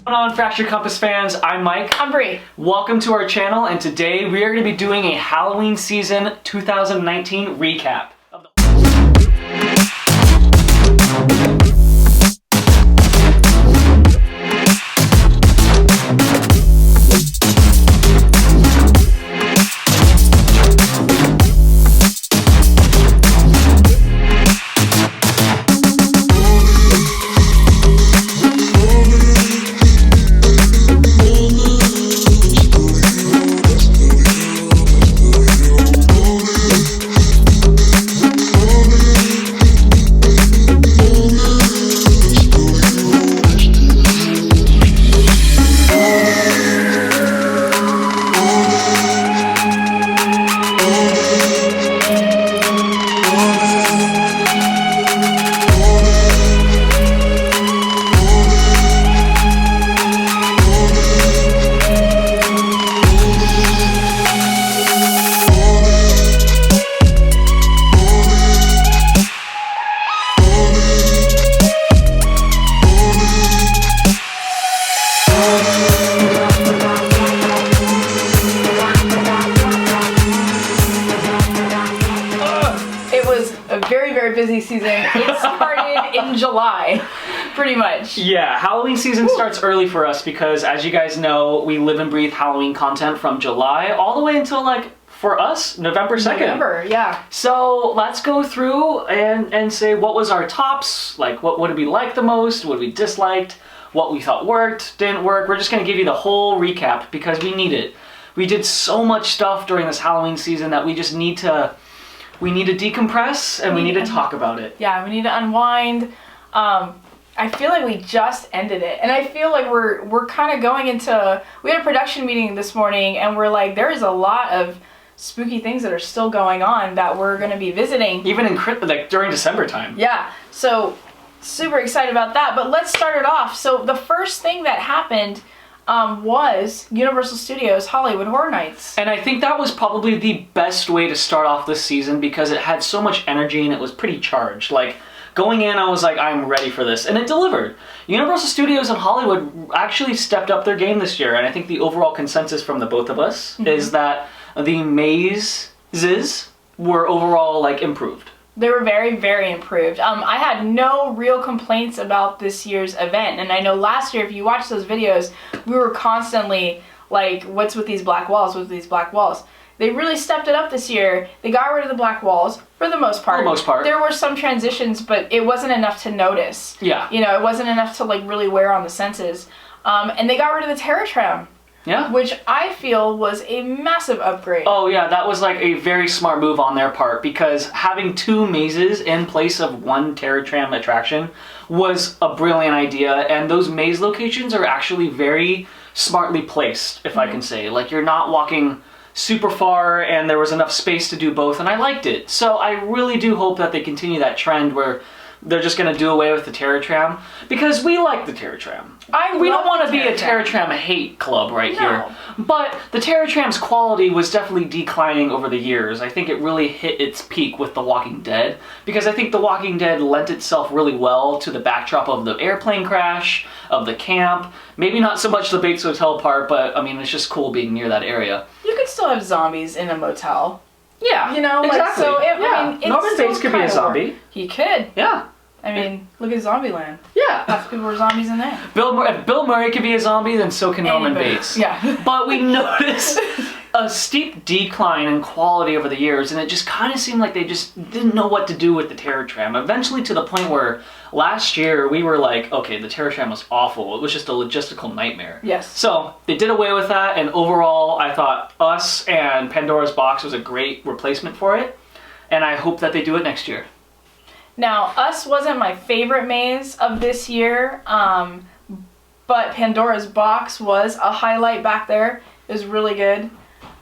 What's going on, Fractured Compass fans? I'm Mike. I'm Bree. Welcome to our channel, and today we are going to be doing a Halloween season 2019 recap. Very busy season. It started in July, pretty much. Yeah, Halloween season starts early for us because, as you guys know, we live and breathe Halloween content from July all the way until, like, for us, November 2nd. November, yeah. So let's go through and say what was our tops, like what did we like the most, what we disliked, what we thought worked, didn't work. We're just going to give you the whole recap because we need it. We did so much stuff during this Halloween season that we just need to... We need to decompress and we need to talk about it. Yeah, we need to unwind. I feel like we just ended it. And I feel like we're kind of going into... We had a production meeting this morning and we're like, there is a lot of spooky things that are still going on that we're going to be visiting. Even in like during December time. Yeah, so super excited about that. But let's start it off. So the first thing that happened... was Universal Studios Hollywood Horror Nights. And I think that was probably the best way to start off this season because it had so much energy and it was pretty charged. Like, going in, I was like, I'm ready for this. And it delivered. Universal Studios and Hollywood actually stepped up their game this year. And I think the overall consensus from the both of us is that the mazes were overall, like, improved. They were very, very improved. I had no real complaints about this year's event. And I know last year, if you watch those videos, we were constantly like, what's with these black walls? What's with these black walls? They really stepped it up this year. They got rid of the black walls for the most part. For the most part. There were some transitions, but it wasn't enough to notice. Yeah. You know, it wasn't enough to like really wear on the senses. And they got rid of the Terror Tram. Yeah. Which I feel was a massive upgrade. Oh yeah, that was like a very smart move on their part because having two mazes in place of one Terror Tram attraction was a brilliant idea, and those maze locations are actually very smartly placed, if I can say. Like, you're not walking super far and there was enough space to do both, and I liked it. So I really do hope that they continue that trend where they're just going to do away with the Terror Tram because we like the Terror Tram. We don't want to be a Terror Tram hate club here. But the Terror Tram's quality was definitely declining over the years. I think it really hit its peak with The Walking Dead because I think The Walking Dead lent itself really well to the backdrop of the airplane crash, of the camp. Maybe not so much the Bates Hotel part, but I mean, it's just cool being near that area. You could still have zombies in a motel. Yeah, you know, exactly. Like, so I mean, Norman Bates could be a zombie. He could. Yeah. I mean, look at Zombieland. Yeah. Half the people were zombies in there. If Bill Murray could be a zombie, then so can Norman Anybody. Bates. Yeah. But we noticed a steep decline in quality over the years, and it just kind of seemed like they just didn't know what to do with the Terror Tram. Eventually to the point where last year we were like, okay, the Terror Tram was awful. It was just a logistical nightmare. Yes. So they did away with that, and overall I thought Us and Pandora's Box was a great replacement for it, and I hope that they do it next year. Now, Us wasn't my favorite maze of this year, but Pandora's Box was a highlight back there. It was really good.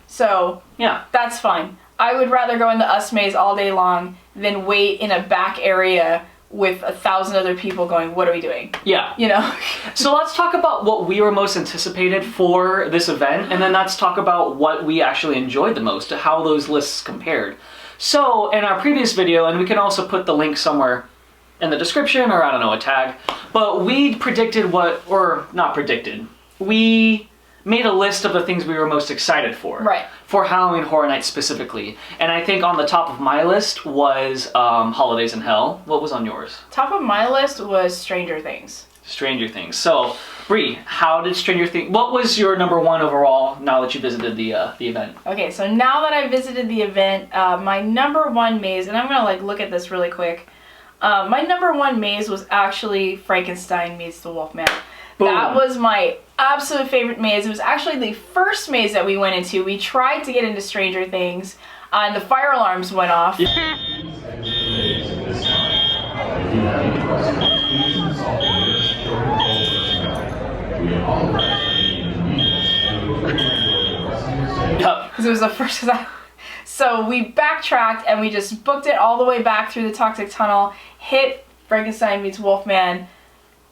So, yeah, that's fine. I would rather go in the Us maze all day long than wait in a back area with 1,000 other people going, what are we doing? Yeah. You know? So let's talk about what we were most anticipated for this event, and then let's talk about what we actually enjoyed the most, how those lists compared. So in our previous video, and we can also put the link somewhere in the description, or I don't know, a tag. But we predicted we made a list of the things we were most excited for. Right. For Halloween Horror Nights specifically. And I think on the top of my list was Holidays in Hell. What was on yours? Top of my list was Stranger Things. Stranger Things. So, Bree, how did Stranger Things... What was your number one overall now that you visited the event? Okay, so now that I visited the event, my number one maze, and I'm going to like look at this really quick. My number one maze was actually Frankenstein Meets the Wolfman. Boom. That was my absolute favorite maze. It was actually the first maze that we went into. We tried to get into Stranger Things, and the fire alarms went off. Yeah. Because it was the first time. So we backtracked and we just booked it all the way back through the toxic tunnel, hit Frankenstein Meets Wolfman,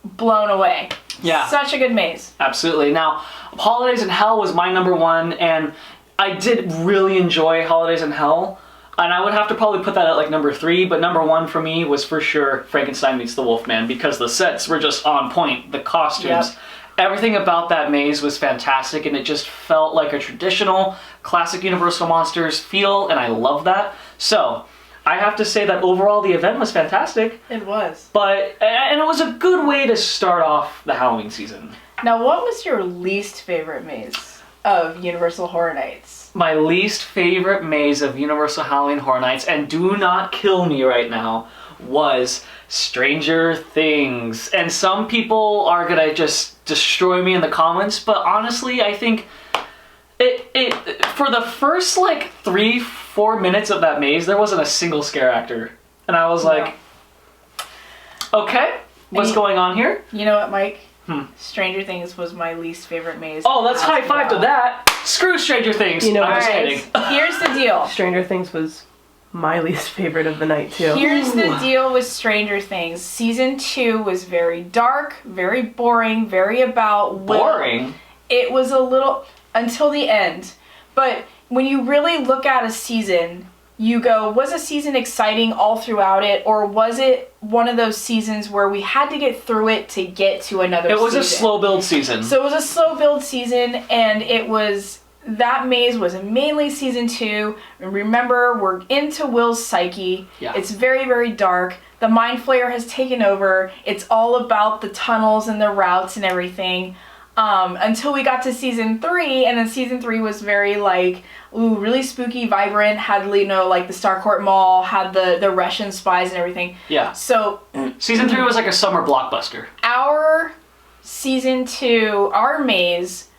blown away. Yeah. Such a good maze. Absolutely. Now, Holidays in Hell was my number one, and I did really enjoy Holidays in Hell. And I would have to probably put that at like number 3, but number 1 for me was for sure Frankenstein Meets the Wolfman, because the sets were just on point, the costumes. Yep. Everything about that maze was fantastic, and it just felt like a traditional classic Universal Monsters feel, and I love that. So, I have to say that overall the event was fantastic. It was. And it was a good way to start off the Halloween season. Now, what was your least favorite maze of Universal Horror Nights? My least favorite maze of Universal Halloween Horror Nights, and do not kill me right now, was Stranger Things. And some people are gonna just destroy me in the comments, but honestly, I think it for the first like 3-4 minutes of that maze, there wasn't a single scare actor. And I was like, okay, what's going on here? You know what, Mike? Stranger Things was my least favorite maze. Oh, let's high five to that. Screw Stranger Things. You know, I'm just Alright, kidding. here's the deal. Stranger Things was my least favorite of the night, too. Here's the deal with Stranger Things. Season 2 was very dark, very boring, very about Will. Boring? It was a little... until the end. But when you really look at a season, you go, was a season exciting all throughout it, or was it one of those seasons where we had to get through it to get to another season? It was a slow build season. So it was a slow build season, and it was... that maze was mainly season 2. And remember, we're into Will's psyche. Yeah. It's very, very dark. The Mind Flayer has taken over. It's all about the tunnels and the routes and everything. Until we got to season 3, and then season 3 was very like, ooh, really spooky, vibrant, had, you know, like the Starcourt Mall, had the Russian spies and everything. Yeah. So Season 3 was like a summer blockbuster. our season 2, our maze,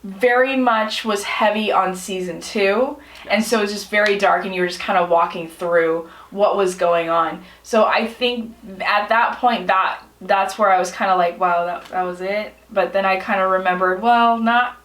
very much was heavy on season 2, and so it was just very dark, and you were just kind of walking through what was going on. So I think at that point, that's where I was kind of like, wow, that was it. But then I kind of remembered, well, not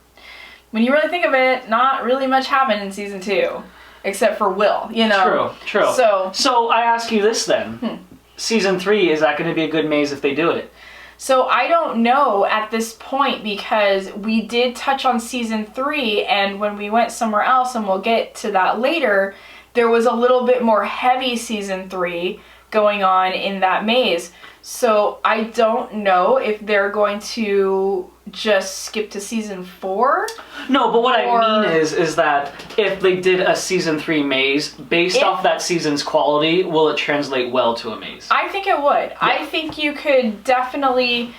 when you really think of it, not really much happened in season 2, except for Will, you know. True. So I ask you this then: season 3, is that going to be a good maze if they do it? So I don't know at this point, because we did touch on season 3, and when we went somewhere else, and we'll get to that later, there was a little bit more heavy season 3 going on in that maze. So I don't know if they're going to just skip to season 4. No, but what I mean is that if they did a season 3 maze, based off that season's quality, will it translate well to a maze? I think it would. Yeah. I think you could definitely,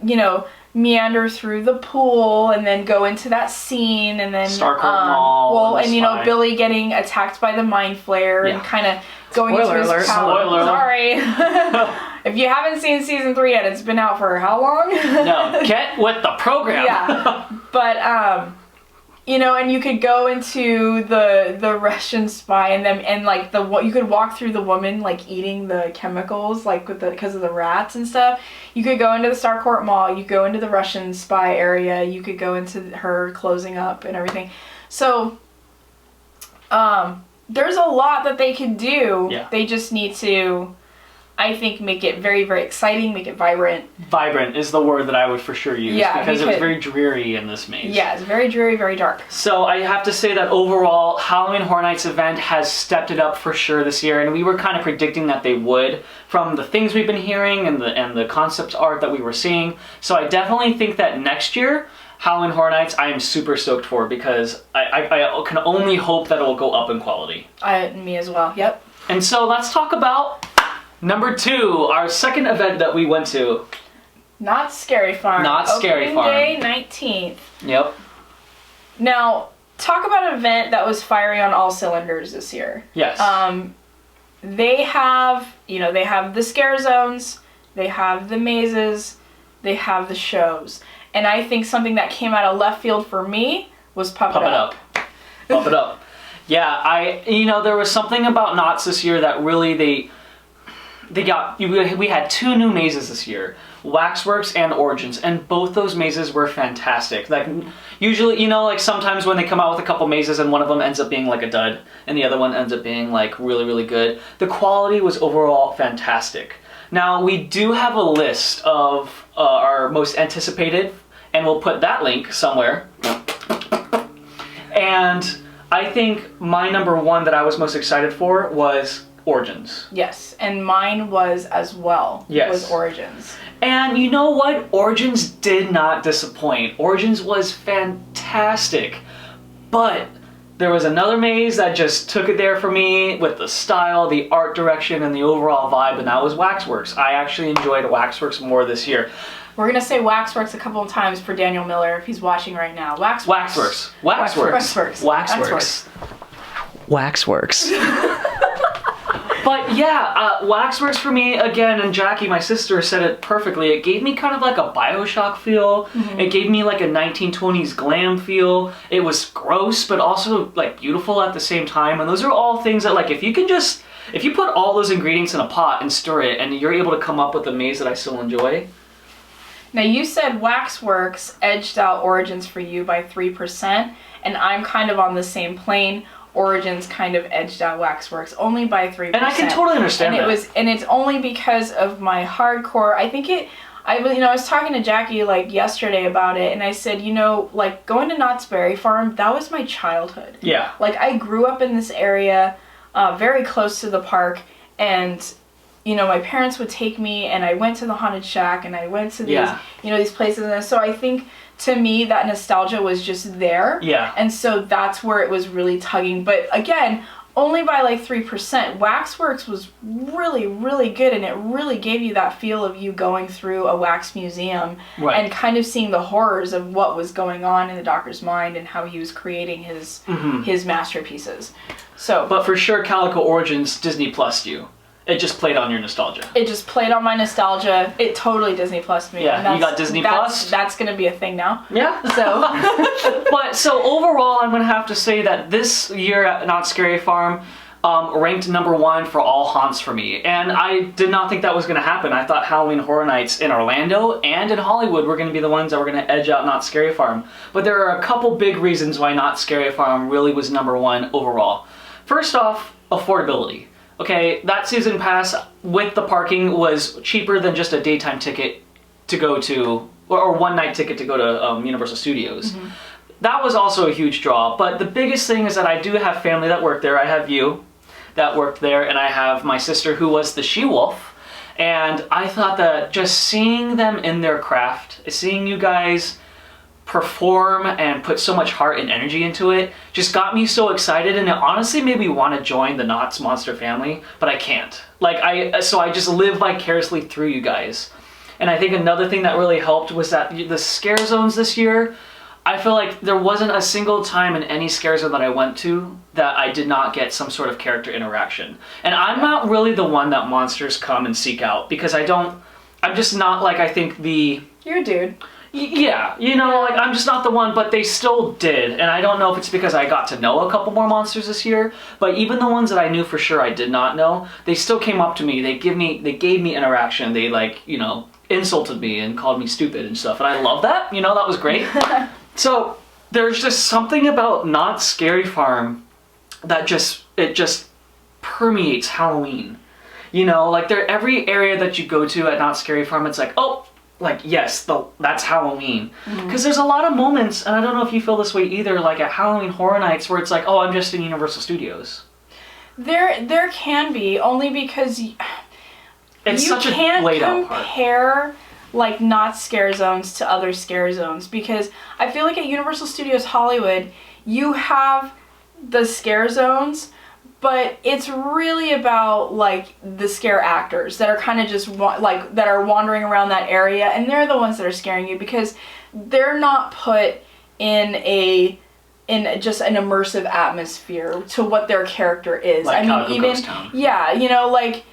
you know, meander through the pool and then go into that scene, and then Starcourt Mall. and you know, Billy getting attacked by the Mind Flayer and kind of going into his palace. Spoiler alert. Sorry. If you haven't seen season 3 yet, it's been out for how long? No, get with the program. Yeah. But you know, and you could go into the Russian spy, and like you could walk through the woman like eating the chemicals, like with because of the rats and stuff. You could go into the Starcourt Mall. You could go into the Russian spy area. You could go into her closing up and everything. So there's a lot that they could do. Yeah. They just need to I think make it very, very exciting, make it vibrant. Vibrant is the word that I would for sure use, because it was very dreary in this maze. Yeah, it's very dreary, very dark. So I have to say that overall, Halloween Horror Nights event has stepped it up for sure this year, and we were kind of predicting that they would from the things we've been hearing and the concept art that we were seeing. So I definitely think that next year, Halloween Horror Nights, I am super stoked for, because I can only hope that it will go up in quality. Me as well, yep. And so let's talk about number 2, our second event that we went to. Not Scary Farm. Not Scary Farm. Opening Day 19th. Yep. Now, talk about an event that was firing on all cylinders this year. Yes. They have, they have the scare zones, they have the mazes, they have the shows. And I think something that came out of left field for me was Puff It Up. Puff It Up. Yeah, there was something about Knott's this year that really we had 2 new mazes this year, Waxworks and Origins, and both those mazes were fantastic. Like, usually, like sometimes when they come out with a couple mazes and one of them ends up being like a dud and the other one ends up being like really, really good, the quality was overall fantastic. Now, we do have a list of our most anticipated, and we'll put that link somewhere. And I think my number 1 that I was most excited for was Origins. Yes, and mine was as well. Yes. Was Origins. And you know what? Origins did not disappoint. Origins was fantastic. But there was another maze that just took it there for me with the style, the art direction, and the overall vibe, and that was Waxworks. I actually enjoyed Waxworks more this year. We're going to say Waxworks a couple of times for Daniel Miller if he's watching right now. Waxworks. Waxworks. But yeah, Waxworks for me, again, and Jackie, my sister, said it perfectly. It gave me kind of like a BioShock feel. Mm-hmm. It gave me like a 1920s glam feel. It was gross, but also like beautiful at the same time. And those are all things that, like, if you put all those ingredients in a pot and stir it, and you're able to come up with a maze that I still enjoy. Now, you said Waxworks edged out Origins for you by 3%, and I'm kind of on the same plane. Origins kind of edged out Waxworks only by 3%. And I can totally understand that. And it's only because of my hardcore. I was talking to Jackie like yesterday about it, and I said, like going to Knott's Berry Farm, that was my childhood. Yeah. Like, I grew up in this area, very close to the park, and my parents would take me, and I went to the Haunted Shack, and I went to these, these places, and so I think, to me, that nostalgia was just there. Yeah. And so that's where it was really tugging. But again, only by like 3%. Waxworks was really, really good, and it really gave you that feel of you going through a wax museum and kind of seeing the horrors of what was going on in the doctor's mind and how he was creating his masterpieces. So, but for sure, Calico Origins Disney Plus'd you. It just played on your nostalgia. It just played on my nostalgia. It totally Disney Plus me. Yeah, you got Disney Plus? That's going to be a thing now. Yeah. So overall, I'm going to have to say that this year at Not Scary Farm ranked number 1 for all haunts for me. And I did not think that was going to happen. I thought Halloween Horror Nights in Orlando and in Hollywood were going to be the ones that were going to edge out Not Scary Farm. But there are a couple big reasons why Not Scary Farm really was number 1 overall. First off, affordability. Okay, that season pass with the parking was cheaper than just a daytime ticket to go to, or one-night ticket to go to Universal Studios. Mm-hmm. That was also a huge draw, but the biggest thing is that I do have family that worked there. I have you that worked there, and I have my sister who was the she-wolf, and I thought that just seeing them in their craft, seeing you guys perform and put so much heart and energy into it just got me so excited, and it honestly made me want to join the Knott's Monster family, but I can't. So I just live vicariously through you guys. And I think another thing that really helped was that the scare zones this year, I feel like there wasn't a single time in any scare zone that I went to that I did not get some sort of character interaction. And I'm not really the one that monsters come and seek out, because I'm just not like, I think You're a dude. Yeah, I'm just not the one, but they still did, and I don't know if it's because I got to know a couple more monsters this year, but even the ones that I knew for sure I did not know, they still came up to me, they gave me interaction, they insulted me and called me stupid and stuff, and I love that, that was great. So, there's just something about Not Scary Farm that just permeates Halloween. You know, like every area that you go to at Not Scary Farm, it's like, oh, like, yes, that's Halloween. Because there's a lot of moments, and I don't know if you feel this way either, like at Halloween Horror Nights, where it's like, oh, I'm just in Universal Studios. There can be, only because It's you such a can't laid out part. compare like not scare zones to other scare zones, because I feel like at Universal Studios Hollywood you have the scare zones, but it's really about like the scare actors that are kind of just like that are wandering around that area, and they're the ones that are scaring you because they're not put in just an immersive atmosphere to what their character is. Like I mean, even Ghost Town. yeah, you know, like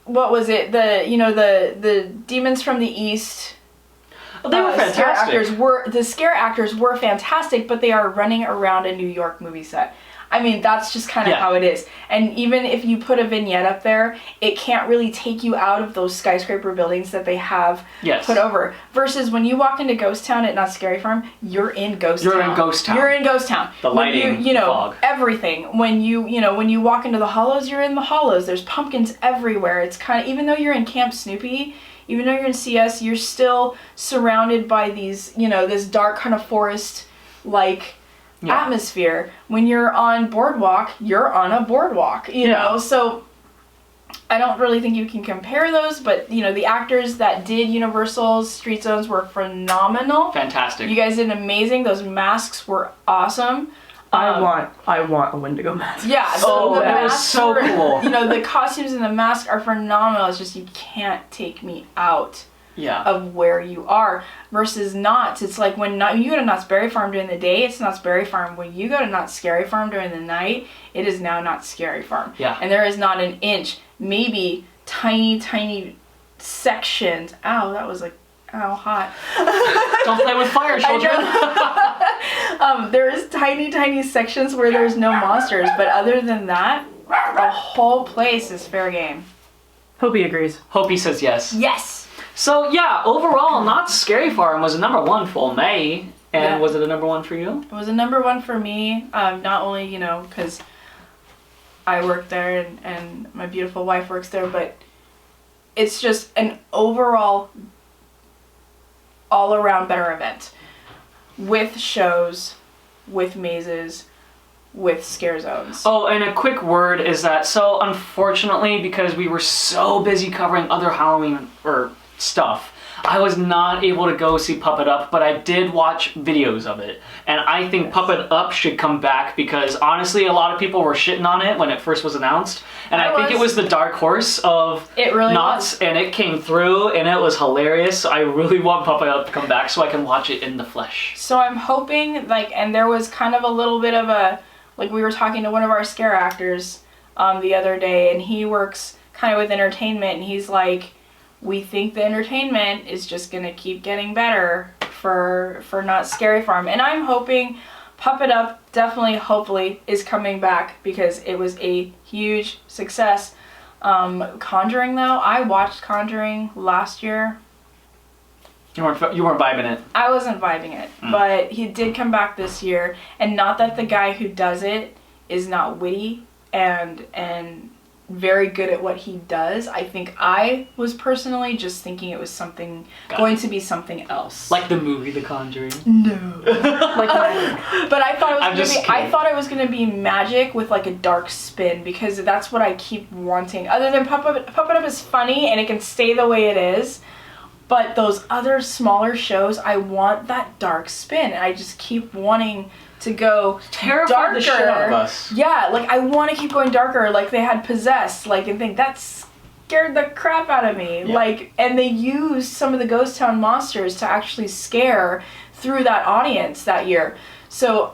what was it? The Demons from the East. They were fantastic. Scare actors were fantastic, but they are running around a New York movie set. I mean, that's just kind of how it is. And even if you put a vignette up there, it can't really take you out of those skyscraper buildings that they have put over. Versus when you walk into Ghost Town at Not Scary Farm, you're in Ghost Town. You're in Ghost Town. You're in Ghost Town. The lighting, the fog. Everything. When you walk into the Hollows, you're in the Hollows. There's pumpkins everywhere. It's kind of, even though you're in Camp Snoopy, even though you're in CS, you're still surrounded by these, this dark kind of forest, like, atmosphere. When you're on Boardwalk, you're on a boardwalk, you know? So I don't really think you can compare those, but, the actors that did Universal's Street Zones were phenomenal. Fantastic. You guys did amazing. Those masks were awesome. I want a Wendigo mask. Yeah. So the that was masks so cool. The costumes and the masks are phenomenal. It's just you can't take me out of where you are. Versus Knott's, it's like when you go to Knott's Berry Farm during the day, it's Knott's Berry Farm. When you go to Knott's Scary Farm during the night, it is now Knott's Scary Farm. Yeah. And there is not an inch, maybe tiny sections. Ow, that was like, ow, hot. Don't play with fire, children. There is tiny sections where there's no monsters, but other than that, the whole place is fair game. Hope agrees. Hope says yes. Yes! So yeah, overall, Not Scary Farm was a number 1 for May. And was it a number 1 for you? It was a number 1 for me, not only, because I work there and my beautiful wife works there, but it's just an overall, all-around better event. With shows, with mazes, with scare zones. Oh, and a quick word is that, so unfortunately, because we were so busy covering other Halloween stuff, I was not able to go see Puppet Up, but I did watch videos of it. And I think Puppet Up should come back because honestly, a lot of people were shitting on it when it first was announced. And I think it was the dark horse of Knott's, and it came through and it was hilarious. So I really want Puppet Up to come back so I can watch it in the flesh. So I'm hoping, and there was kind of a little bit of we were talking to one of our scare actors the other day, and he works kind of with entertainment, and he's like, we think the entertainment is just going to keep getting better for Not Scary Farm. And I'm hoping Puppet Up definitely, hopefully, is coming back because it was a huge success. Conjuring, though, I watched Conjuring last year. You weren't vibing it. I wasn't vibing it, but he did come back this year. And not that the guy who does it is not witty and very good at what he does. I think I was personally just thinking it was going to be something else. Like the movie The Conjuring. No. But I thought it was gonna be magic with like a dark spin, because that's what I keep wanting. Other than Puppet Up is funny and it can stay the way it is, but those other smaller shows, I want that dark spin. And I just keep wanting to go darker. The shit out of us. Yeah, I want to keep going darker. Like they had Possessed, and think that scared the crap out of me. Yeah. And they used some of the Ghost Town monsters to actually scare through that audience that year. So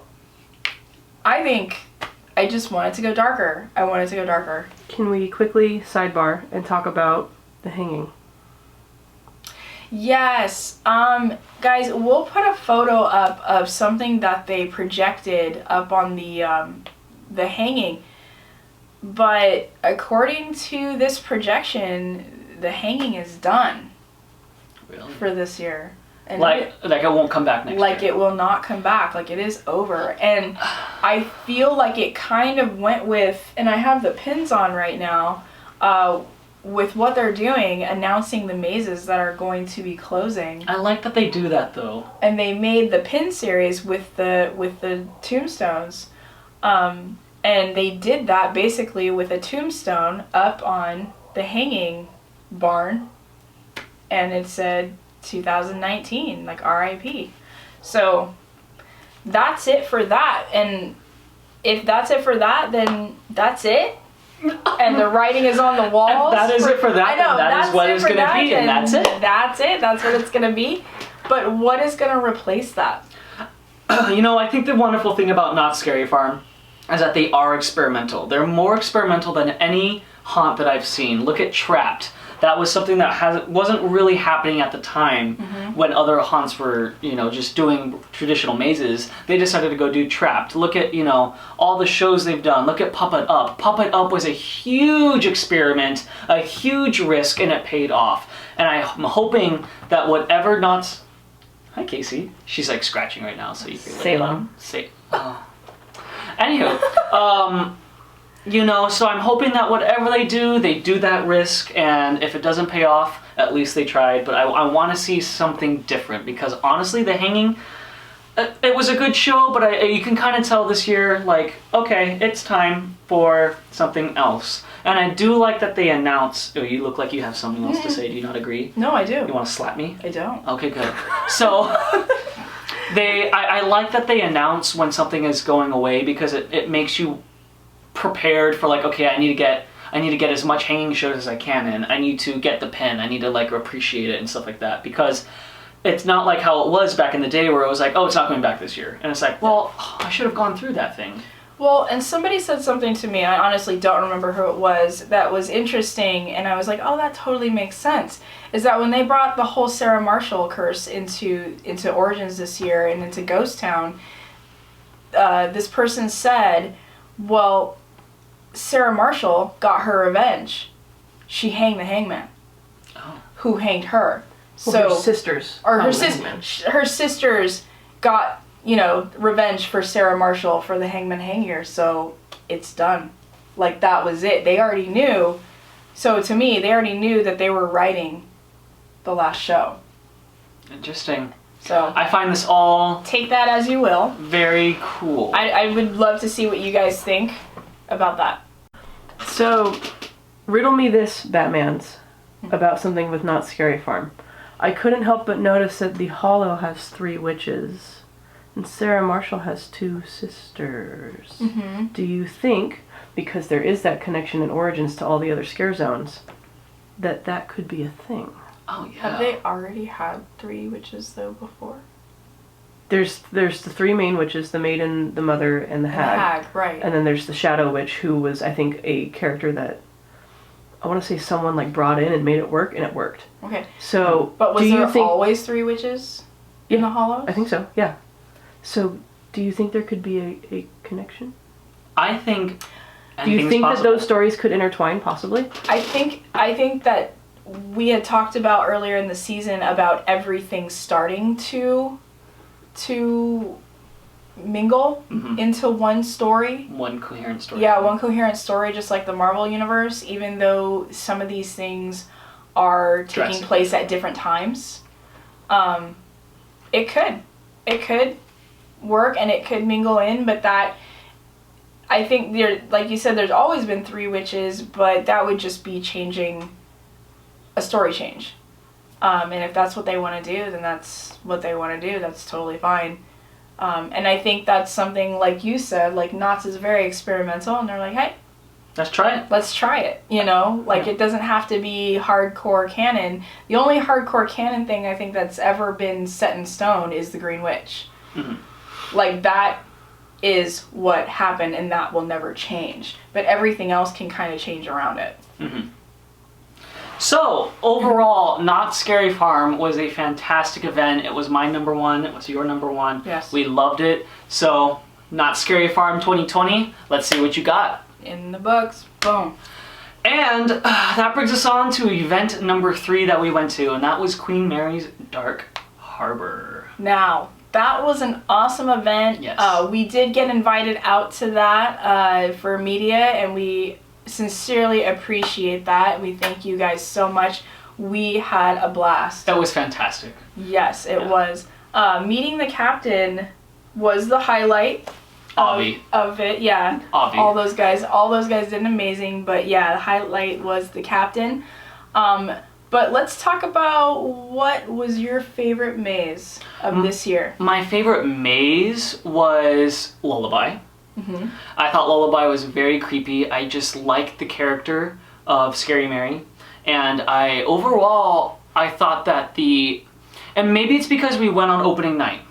I think I just wanted to go darker. I wanted to go darker. Can we quickly sidebar and talk about The Hanging? Yes. Guys, we'll put a photo up of something that they projected up on the hanging. But according to this projection, the hanging is done. Really? For this year. And it won't come back next year. It will not come back. It is over. And I feel like it kind of went with, and I have the pins on right now, with what they're doing, announcing the mazes that are going to be closing. I like that they do that though. And they made the pin series with the tombstones. And they did that basically with a tombstone up on the hanging barn. And it said 2019, like RIP. So that's it for that. And if that's it for that, then that's it. And the writing is on the walls. If that is it for that. I know, that is what it's going to be, and that's it. That's it. That's what it's going to be. But what is going to replace that? You know, I think the wonderful thing about Knott's Scary Farm is that they are experimental. They're more experimental than any haunt that I've seen. Look at Trapped. That was something that wasn't really happening at the time when other haunts were, you know, just doing traditional mazes. They decided to go do Trapped. Look at, you know, all the shows they've done. Look at Puppet Up. Puppet Up was a huge experiment, a huge risk, and it paid off. And I'm hoping that whatever Knott's... Hi, Casey. She's like scratching right now, so you can... Salem. Anywho, you know, so I'm hoping that whatever they do that risk, and if it doesn't pay off, at least they tried. But I want to see something different, because honestly, the hanging, it was a good show, but you can kind of tell this year, like, okay, it's time for something else. And I do like that they announce... Oh, you look like you have something else to say. Do you not agree? No, I do. You want to slap me? I don't. Okay, good. So... I like that they announce when something is going away, because it makes you prepared for, like, okay, I need to get as much hanging shows as I can in. I need to get the pin. I need to, like, appreciate it and stuff like that, because it's not like how it was back in the day where it was like, oh, it's not coming back this year. And it's like, well, I should have gone through that thing. Well, and somebody said something to me, I honestly don't remember who it was, that was interesting, and I was like, oh, that totally makes sense. Is that when they brought the whole Sarah Marshall curse into Origins this year and into Ghost Town, this person said, well, Sarah Marshall got her revenge. She hanged the hangman. Oh. Who hanged her. Well, her sisters. Or her sisters got, you know, revenge for Sarah Marshall for the hangman hangyer, so it's done. Like, that was it. They already knew. So to me, they already knew that they were writing the last show. Interesting. So I find this all... Take that as you will. Very cool. I would love to see what you guys think about that. So, riddle me this, Batmans, about something with Knott's Scary Farm. I couldn't help but notice that the Hollow has 3 witches, and Sarah Marshall has 2 sisters. Mm-hmm. Do you think, because there is that connection in Origins to all the other scare zones, that could be a thing? Oh, yeah. Have they already had 3 witches, though, before? There's the 3 main witches, the Maiden, the Mother, and the Hag. The Hag, right. And then there's the Shadow Witch, who was, I think, a character that, I want to say someone, like, brought in and made it work, and it worked. Okay. So, but was do you there think... always 3 witches in the Hollows? I think so, yeah. So, do you think there could be a connection? I think... Do you think that those stories could intertwine, possibly? I think that we had talked about earlier in the season about everything starting to mingle into one story. One coherent story. Yeah, one coherent story, just like the Marvel Universe, even though some of these things are taking place at different times. It could work and it could mingle in, but that... I think, like you said, there's always been 3 witches, but that would just be changing a story change. And if that's what they want to do, then that's what they want to do. That's totally fine. And I think that's something, like you said, like Knott's is very experimental, and they're like, hey, let's try it. Let's try it, you know? Like, It doesn't have to be hardcore canon. The only hardcore canon thing I think that's ever been set in stone is the Green Witch. Mm-hmm. Like, that is what happened, and that will never change. But everything else can kind of change around it. Mm-hmm. So, overall, Knott's Scary Farm was a fantastic event. It was my number 1. It was your number 1. Yes. We loved it. So, Knott's Scary Farm 2020, let's see what you got. In the books. Boom. And that brings us on to event number 3 that we went to, and that was Queen Mary's Dark Harbor. Now, that was an awesome event. Yes. We did get invited out to that for media, and we sincerely appreciate that. We thank you guys so much. We had a blast. That was fantastic. Yes, it was. Meeting the captain was the highlight of it. Yeah. Obvi. All those guys did amazing, but yeah, the highlight was the captain. But let's talk about what was your favorite maze of this year. My favorite maze was Lullaby. Mm-hmm. I thought Lullaby was very creepy. I just liked the character of Scary Mary. And I thought that and maybe it's because we went on opening night,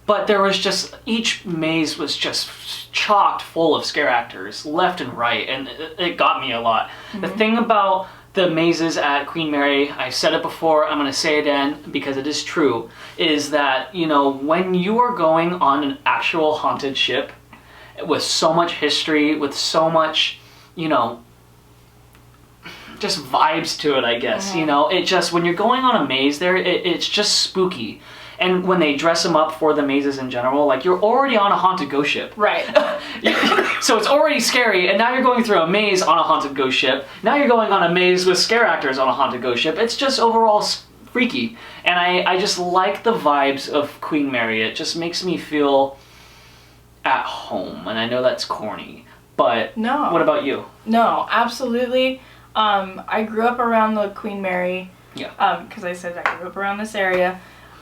but there was just, each maze was just chocked full of scare actors left and right, and it got me a lot. Mm-hmm. The thing about the mazes at Queen Mary, I said it before, I'm going to say it again because it is true, is that, when you are going on an actual haunted ship with so much history, with so much, just vibes to it, I guess. Mm-hmm. It just, when you're going on a maze there, it's just spooky. And when they dress them up for the mazes in general, like, you're already on a haunted ghost ship. Right. So it's already scary, and now you're going through a maze on a haunted ghost ship. Now you're going on a maze with scare actors on a haunted ghost ship. It's just overall freaky. And I just like the vibes of Queen Mary. It just makes me feel at home. And I know that's corny, but no. What about you? No, absolutely. I grew up around the Queen Mary. Yeah. Because I said I grew up around this area.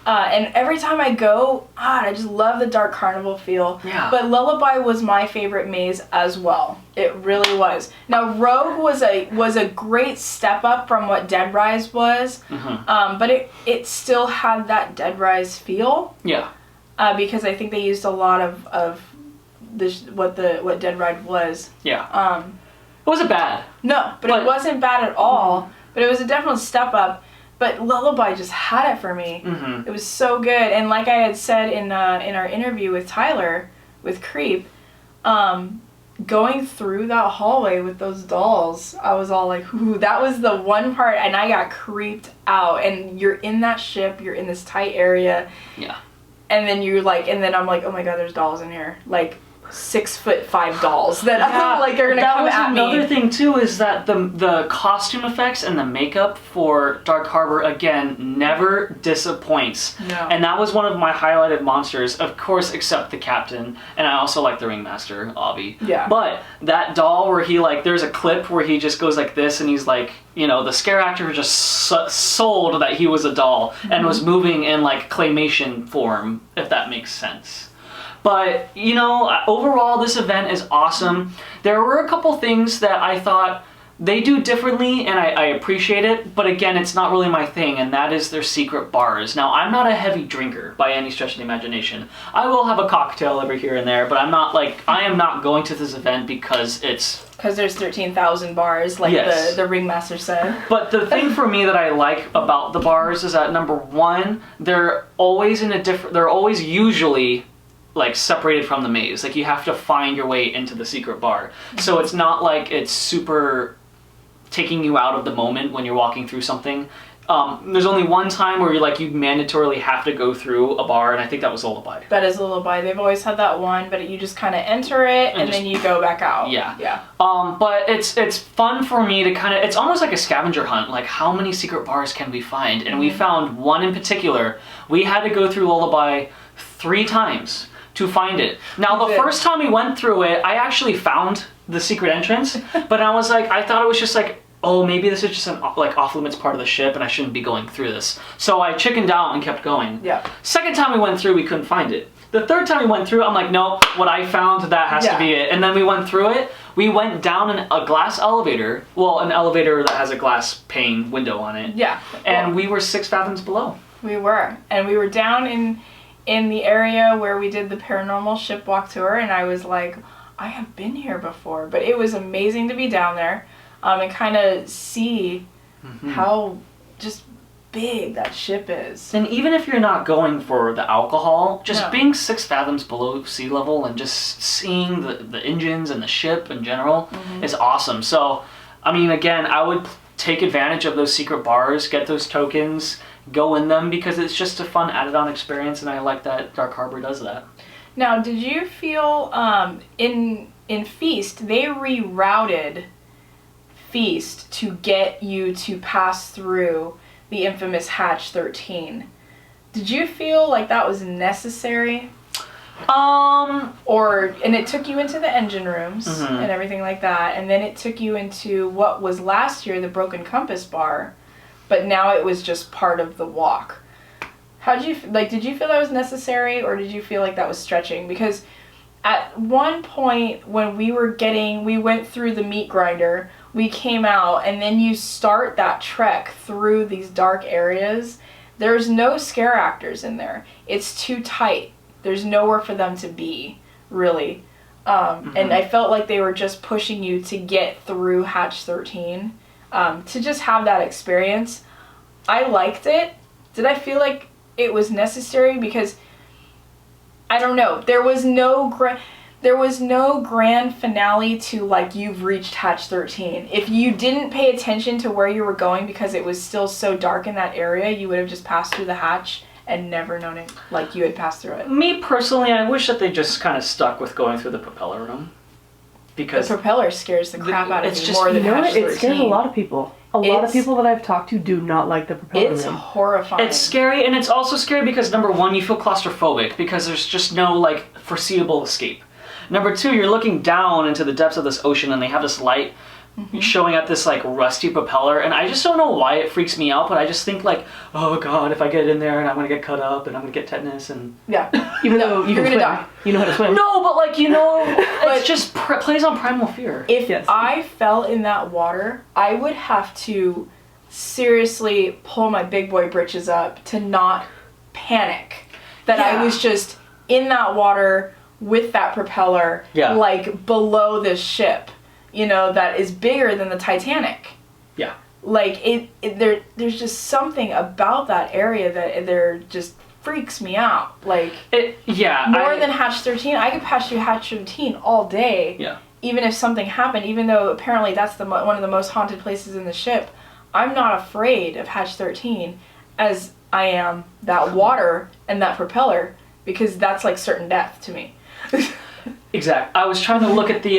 And every time I go, I just love the dark carnival feel. Yeah. But Lullaby was my favorite maze as well. It really was. Now Rogue was a great step up from what Dead Rise was. Mm-hmm. But it still had that Dead Rise feel. Yeah. Because I think they used a lot of what Dead Rise was. Yeah. It wasn't bad. No, but it wasn't bad at all. Mm-hmm. But it was a definite step up. But Lullaby just had it for me. Mm-hmm. It was so good. And like I had said in our interview with Tyler, with Creep, going through that hallway with those dolls, I was all like, ooh, that was the one part, and I got creeped out. And you're in that ship, you're in this tight area. Yeah. And then I'm like, oh my god, there's dolls in here. Like, 6'5" dolls that are gonna come at me. Another thing too is that the costume effects and the makeup for Dark Harbor again never disappoints. No. And that was one of my highlighted monsters, of course, except the captain, and I also like the ringmaster, Obby. Yeah. But that doll where he there's a clip where he just goes like this, and he's like, the scare actor just sold that he was a doll and was moving in claymation form, if that makes sense. But, overall, this event is awesome. There were a couple things that I thought they do differently, and I appreciate it. But again, it's not really my thing, and that is their secret bars. Now, I'm not a heavy drinker by any stretch of the imagination. I will have a cocktail every here and there, but I am not going to this event because it's... Because there's 13,000 bars, like yes. the ringmaster said. But the thing for me that I like about the bars is that, number one, they're always usually... separated from the maze. You have to find your way into the secret bar. So it's not like it's super taking you out of the moment when you're walking through something. There's only one time where you mandatorily have to go through a bar, and I think that was Lullaby. That is Lullaby. They've always had that one, but you just kind of enter it and then you go back out. Yeah. Yeah. But it's fun for me to it's almost like a scavenger hunt. How many secret bars can we find? And we found one in particular. We had to go through Lullaby 3 times to find it. Now, the first time we went through it, I actually found the secret entrance, but I was I thought it was just oh, maybe this is just an off-limits part of the ship and I shouldn't be going through this. So I chickened out and kept going. Yeah. Second time we went through, we couldn't find it. The third time we went through, I'm like, no, what I found, that has to be it. And then we went through it. We went down in a glass elevator. Well, an elevator that has a glass pane window on it. Yeah. And we were 6 fathoms below. We were. And we were down in the area where we did the paranormal ship walk tour, and I was like, I have been here before. But it was amazing to be down there and kind of see how just big that ship is. And even if you're not going for the alcohol, just being 6 fathoms below sea level and just seeing the engines and the ship in general is awesome. So, I mean, again, I would take advantage of those secret bars, get those tokens, go in them, because it's just a fun added-on experience, and I like that Dark Harbor does that. Now, did you feel in Feast they rerouted feast to get you to pass through the infamous Hatch 13. Did you feel like that was necessary? And it took you into the engine rooms and everything like that, and then it took you into what was last year the Broken Compass bar, but now it was just part of the walk. Did you feel that was necessary, or did you feel like that was stretching? Because at one point when we went through the meat grinder, we came out, and then you start that trek through these dark areas. There's no scare actors in there. It's too tight. There's nowhere for them to be, really. And I felt like they were just pushing you to get through Hatch 13, to just have that experience. I liked it. Did I feel like it was necessary? Because, I don't know, there was no grand finale to, like, you've reached Hatch 13. If you didn't pay attention to where you were going because it was still so dark in that area, you would have just passed through the hatch and never known it, like you had passed through it. Me personally, I wish that they just kind of stuck with going through the propeller room. Because the propeller scares the crap out of it's me just, more than You know Hatch what? 13. It scares a lot of people. A lot of people that I've talked to do not like the propeller It's room. horrifying. it's scary, and it's also scary because, number one, you feel claustrophobic because there's just no, like, foreseeable escape. Number two, you're looking down into the depths of this ocean, and they have this light showing at this, like, rusty propeller, and I just don't know why it freaks me out, but I just think, like, oh god, if I get in there and I'm gonna get cut up and I'm gonna get tetanus and... Yeah. Even though you you're can gonna swim. die. You know how to swim. No, but, like, you know, it just plays on primal fear. If Yes. I fell in that water, I would have to seriously pull my big boy britches up to not panic that I Yeah. was just in that water with that propeller, Yeah. like below this ship, you know, that is bigger than the Titanic. Yeah. Like there's just something about that area that there just freaks me out. Like more than Hatch 13, I could pass through Hatch 13 all day. Yeah. Even if something happened, even though apparently that's one of the most haunted places in the ship, I'm not afraid of Hatch 13 as I am that water and that propeller, because that's like certain death to me. Exactly. I was trying to look at the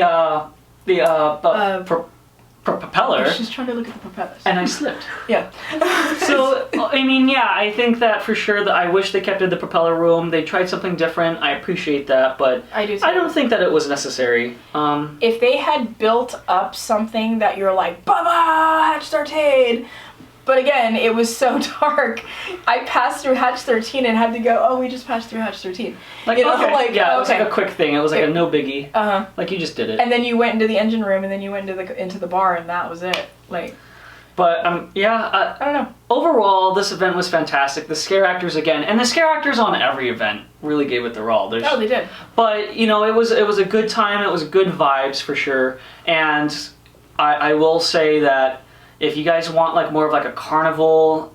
propeller, She's trying to look at the propellers. and I slipped. Yeah. So, I mean, yeah, I think that for sure that I wish they kept it in the propeller room. They tried something different. I appreciate that, but I do too. I don't think that it was necessary. If they had built up something that you're like, Baba, Hatch 13, but again, it was so dark. I passed through Hatch 13 and had to go, oh, we just passed through Hatch 13. Like, You know, okay, like, yeah, it was okay. like a quick thing. It was like a no biggie. Uh-huh. Like, you just did it. And then you went into the engine room, and then you went into the bar, and that was it. Like, But, yeah, I don't know. overall, this event was fantastic. The scare actors, again, and the scare actors on every event really gave it their all. Oh, they did. But, you know, it was a good time. It was good vibes for sure. And I will say that if you guys want like more of like a carnival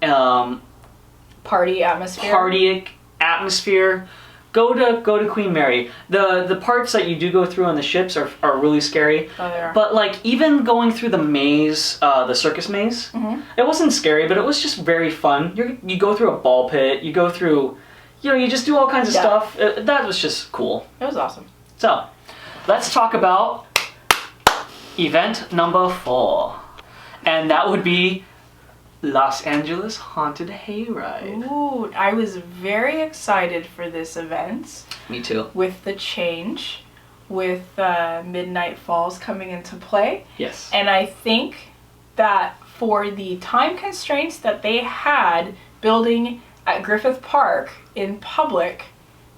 Party atmosphere. party atmosphere, go to Queen Mary. The parts that you do go through on the ships are really scary. Oh, they are. But like even going through the maze, the circus maze, it wasn't scary, but it was just very fun. You go through a ball pit, you go through, you know, you just do all kinds of Yeah. stuff. That was just cool. It was awesome. So, let's talk about event number 4. And that would be Los Angeles Haunted Hayride. Ooh, I was very excited for this event Me too. with the change, with Midnight Falls coming into play. Yes. And I think that for the time constraints that they had building at Griffith Park in public,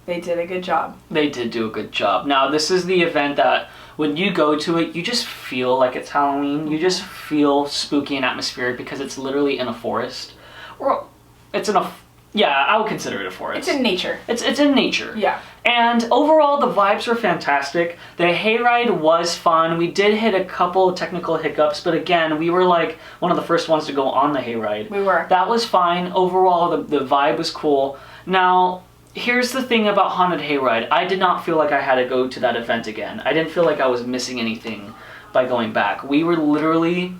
they did a good job. They did do a good job. Now, this is the event that when you go to it, you just feel like it's Halloween. You just feel spooky and atmospheric because it's literally in a forest. Or it's in a... Yeah, I would consider it a forest. It's in nature. It's in nature. Yeah. And overall, the vibes were fantastic. The hayride was fun. We did hit a couple of technical hiccups, but again, we were like one of the first ones to go on the hayride. We were. That was fine. Overall, the vibe was cool. Now, here's the thing about Haunted Hayride. I did not feel like I had to go to that event again. I didn't feel like I was missing anything by going back. We were literally...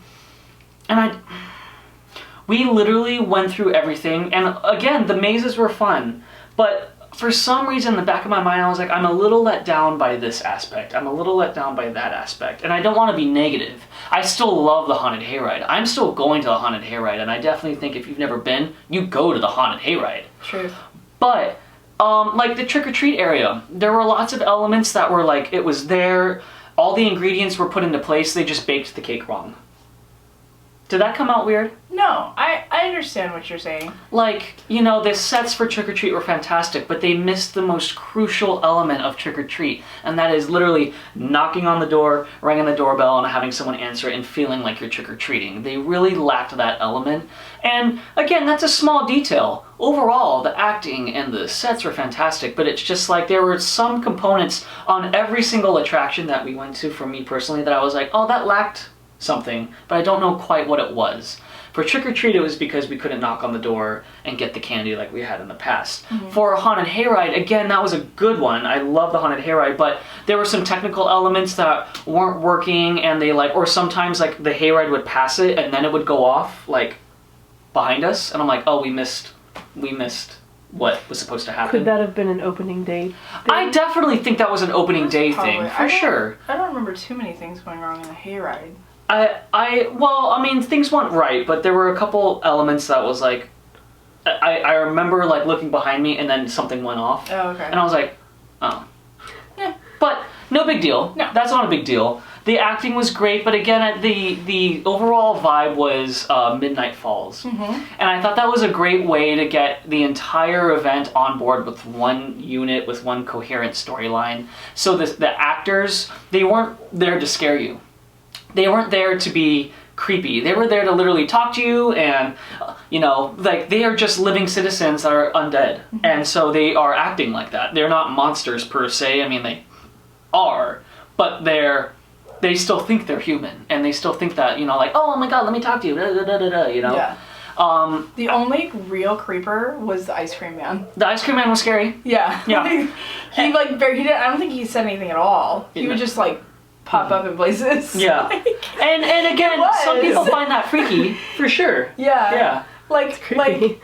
We literally went through everything, and again, the mazes were fun, but for some reason, in the back of my mind, I was like, I'm a little let down by this aspect. I'm a little let down by that aspect. And I don't want to be negative. I still love the Haunted Hayride. I'm still going to the Haunted Hayride, and I definitely think if you've never been, you go to the Haunted Hayride. True. But, like the trick-or-treat area, there were lots of elements that were like, it was there, all the ingredients were put into place, they just baked the cake wrong. Did that come out weird? No, I understand what you're saying. Like, you know, the sets for Trick or Treat were fantastic, but they missed the most crucial element of Trick or Treat, and that is literally knocking on the door, ringing the doorbell, and having someone answer it and feeling like you're trick-or-treating. They really lacked that element, and again, that's a small detail. Overall, the acting and the sets were fantastic, but it's just like there were some components on every single attraction that we went to, for me personally, that I was like, oh, that lacked something, but I don't know quite what it was. For Trick or Treat, it was because we couldn't knock on the door and get the candy like we had in the past. Mm-hmm. For Haunted Hayride, again, that was a good one. I love the Haunted Hayride, but there were some technical elements that weren't working, and they like, or sometimes like the hayride would pass it and then it would go off like behind us, and I'm like, oh, we missed what was supposed to happen. Could that have been an opening day thing? I definitely think that was an opening day thing, for sure. I don't remember too many things going wrong in the hayride. Well, I mean, things went right, but there were a couple elements that was like, I remember like looking behind me and then something went off. Oh, okay. And I was like, oh. Yeah. But no big deal. No. That's not a big deal. The acting was great, but again, the overall vibe was Midnight Falls. Mm-hmm. And I thought that was a great way to get the entire event on board with one unit, with one coherent storyline. So the actors, they weren't there to scare you. They weren't there to be creepy. They were there to literally talk to you, and, you know, like, they are just living citizens that are undead. Mm-hmm. And so they are acting like that. They're not monsters per se. I mean, they are, but they still think they're human, and they still think that, you know, like, oh my god, let me talk to you, da, da, da, da, da, you know? Yeah. The only real creeper was the ice cream man. The ice cream man was scary. Yeah. Yeah. he I don't think he said anything at all. He would just, like, pop up in places. Yeah. and again, some people find that freaky, for sure. Yeah. Yeah. Like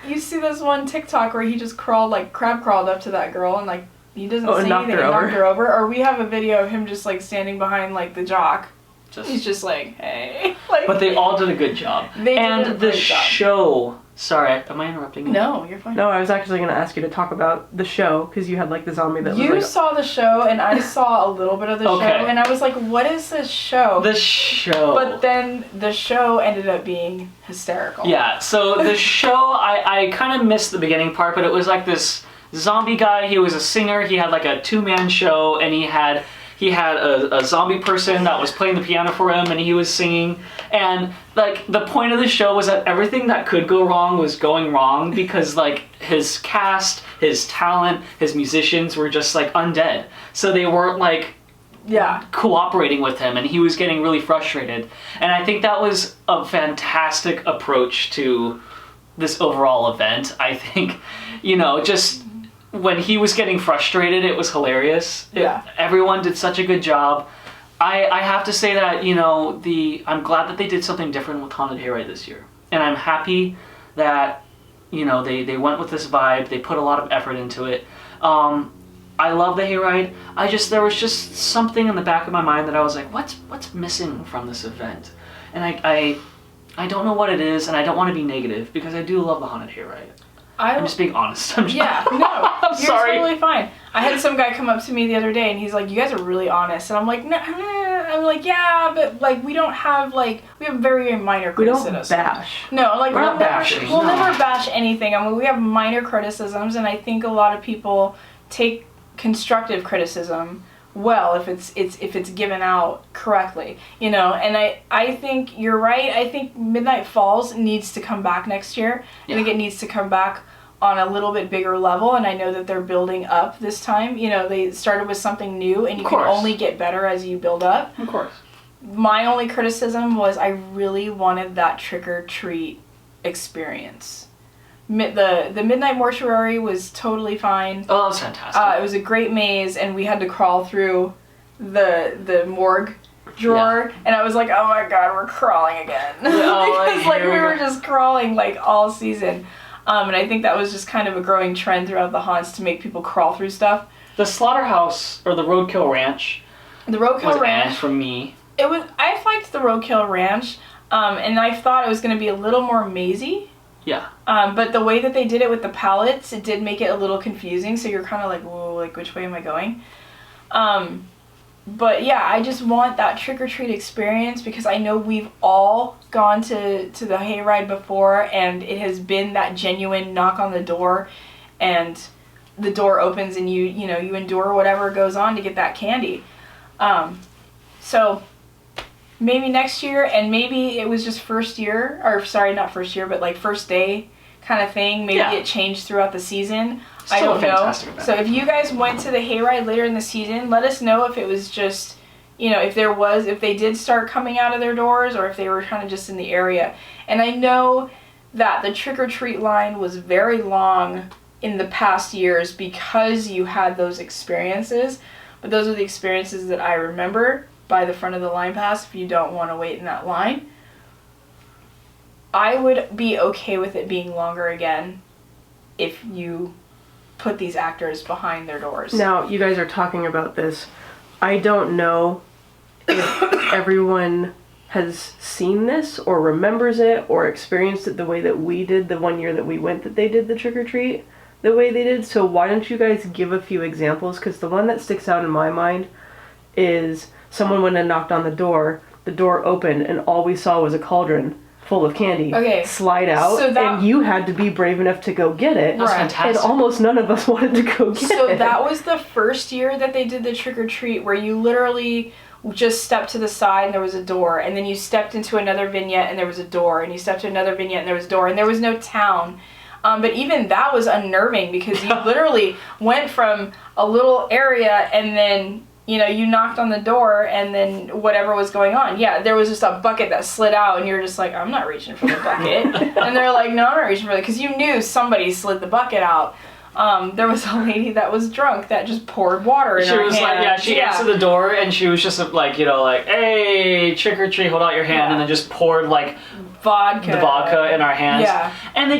you see this one TikTok where he just crab crawled up to that girl and like he doesn't say anything and knocked her over. Or we have a video of him just like standing behind like the jock. He's just like, hey. Like, but they all did a good job. They did a great job. Show. Sorry, am I interrupting you? No, you're fine. No, I was actually going to ask you to talk about the show, because you had like the zombie that was You like... saw the show, and I saw a little bit of the show, and I was like, what is this show? The show. But then the show ended up being hysterical. Yeah, so the show, I kind of missed the beginning part, but it was like this zombie guy. He was a singer. He had like a two-man show, and he had a zombie person that was playing the piano for him, and he was singing. And like the point of the show was that everything that could go wrong was going wrong, because like his cast, his talent, his musicians were just like undead. So they weren't like cooperating with him, and he was getting really frustrated. And I think that was a fantastic approach to this overall event. I think, you know, just when he was getting frustrated, it was hilarious. Yeah. Everyone did such a good job. I have to say that, you know, I'm glad that they did something different with Haunted Hayride this year. And I'm happy that, you know, they went with this vibe. They put a lot of effort into it. I love the Hayride. There was just something in the back of my mind that I was like, what's missing from this event? And I don't know what it is, and I don't want to be negative, because I do love the Haunted Hayride. I'm just being honest. I'm sorry. You're totally fine. I had some guy come up to me the other day, and he's like, you guys are really honest. And I'm like, no, I'm like, yeah, but like, we have very minor criticisms. We don't bash. No, like, we're not bashing. We'll never bash anything. I mean, we have minor criticisms, and I think a lot of people take constructive criticism well if it's given out correctly, you know. And I think you're right. I think Midnight Falls needs to come back next year. I think it needs to come back on a little bit bigger level, and I know that they're building up this time. You know, they started with something new, and you can only get better as you build up. Of course. My only criticism was I really wanted that trick-or-treat experience. The Midnight Mortuary was totally fine. Oh, that was fantastic. It was a great maze, and we had to crawl through the morgue drawer, and I was like, oh my god, we're crawling again. Because like we were just crawling like all season. And I think that was just kind of a growing trend throughout the haunts to make people crawl through stuff. The Slaughterhouse or the Roadkill Ranch The Roadkill was Ranch. for me. I liked the Roadkill Ranch, and I thought it was going to be a little more mazy. Yeah. But the way that they did it with the pallets, it did make it a little confusing. So you're kind of like, whoa, like which way am I going? But yeah, I just want that trick-or-treat experience because I know we've all gone to the hayride before, and it has been that genuine knock on the door, and the door opens and you endure whatever goes on to get that candy. So maybe next year, and maybe it was just first year, or sorry, not first year, but like first day kind of thing. Maybe it changed throughout the season. I don't know. So if you guys went to the hayride later in the season, let us know if it was just, if they did start coming out of their doors, or if they were kind of just in the area. And I know that the trick-or-treat line was very long in the past years because you had those experiences, but those are the experiences that I remember by the front of the line pass if you don't want to wait in that line. I would be okay with it being longer again if you put these actors behind their doors. Now, you guys are talking about this. I don't know if everyone has seen this or remembers it or experienced it the way that we did the one year that we went that they did the trick-or-treat the way they did. So why don't you guys give a few examples? Because the one that sticks out in my mind is someone went and knocked on the door opened, and all we saw was a cauldron full of candy slide out, and you had to be brave enough to go get it. That's fantastic. And almost none of us wanted to go get it. So that was the first year that they did the trick-or-treat, where you literally just stepped to the side and there was a door, and then you stepped into another vignette and there was a door, and you stepped to another vignette and there was a door, and there was no town. But even that was unnerving because you literally went from a little area and then you knocked on the door, and then whatever was going on. Yeah, there was just a bucket that slid out, and you're just like, I'm not reaching for the bucket. And they're like, no, I'm not reaching for it, because you knew somebody slid the bucket out. There was a lady that was drunk that just poured water in her hand. She answered the door, and she was just like, hey, trick or treat, hold out your hand, and then just poured like vodka in our hands. Yeah. And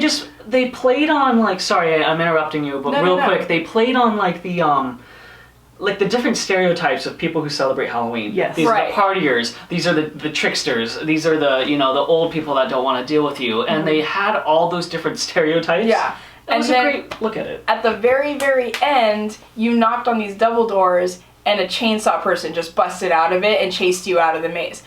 they played on like, sorry, I'm interrupting you, but real quick, they played on like the different stereotypes of people who celebrate Halloween. Yes. These are the partiers. These are the tricksters. These are the the old people that don't want to deal with you. And they had all those different stereotypes. Yeah. That was a great look at it. At the very, very end, you knocked on these double doors, and a chainsaw person just busted out of it and chased you out of the maze.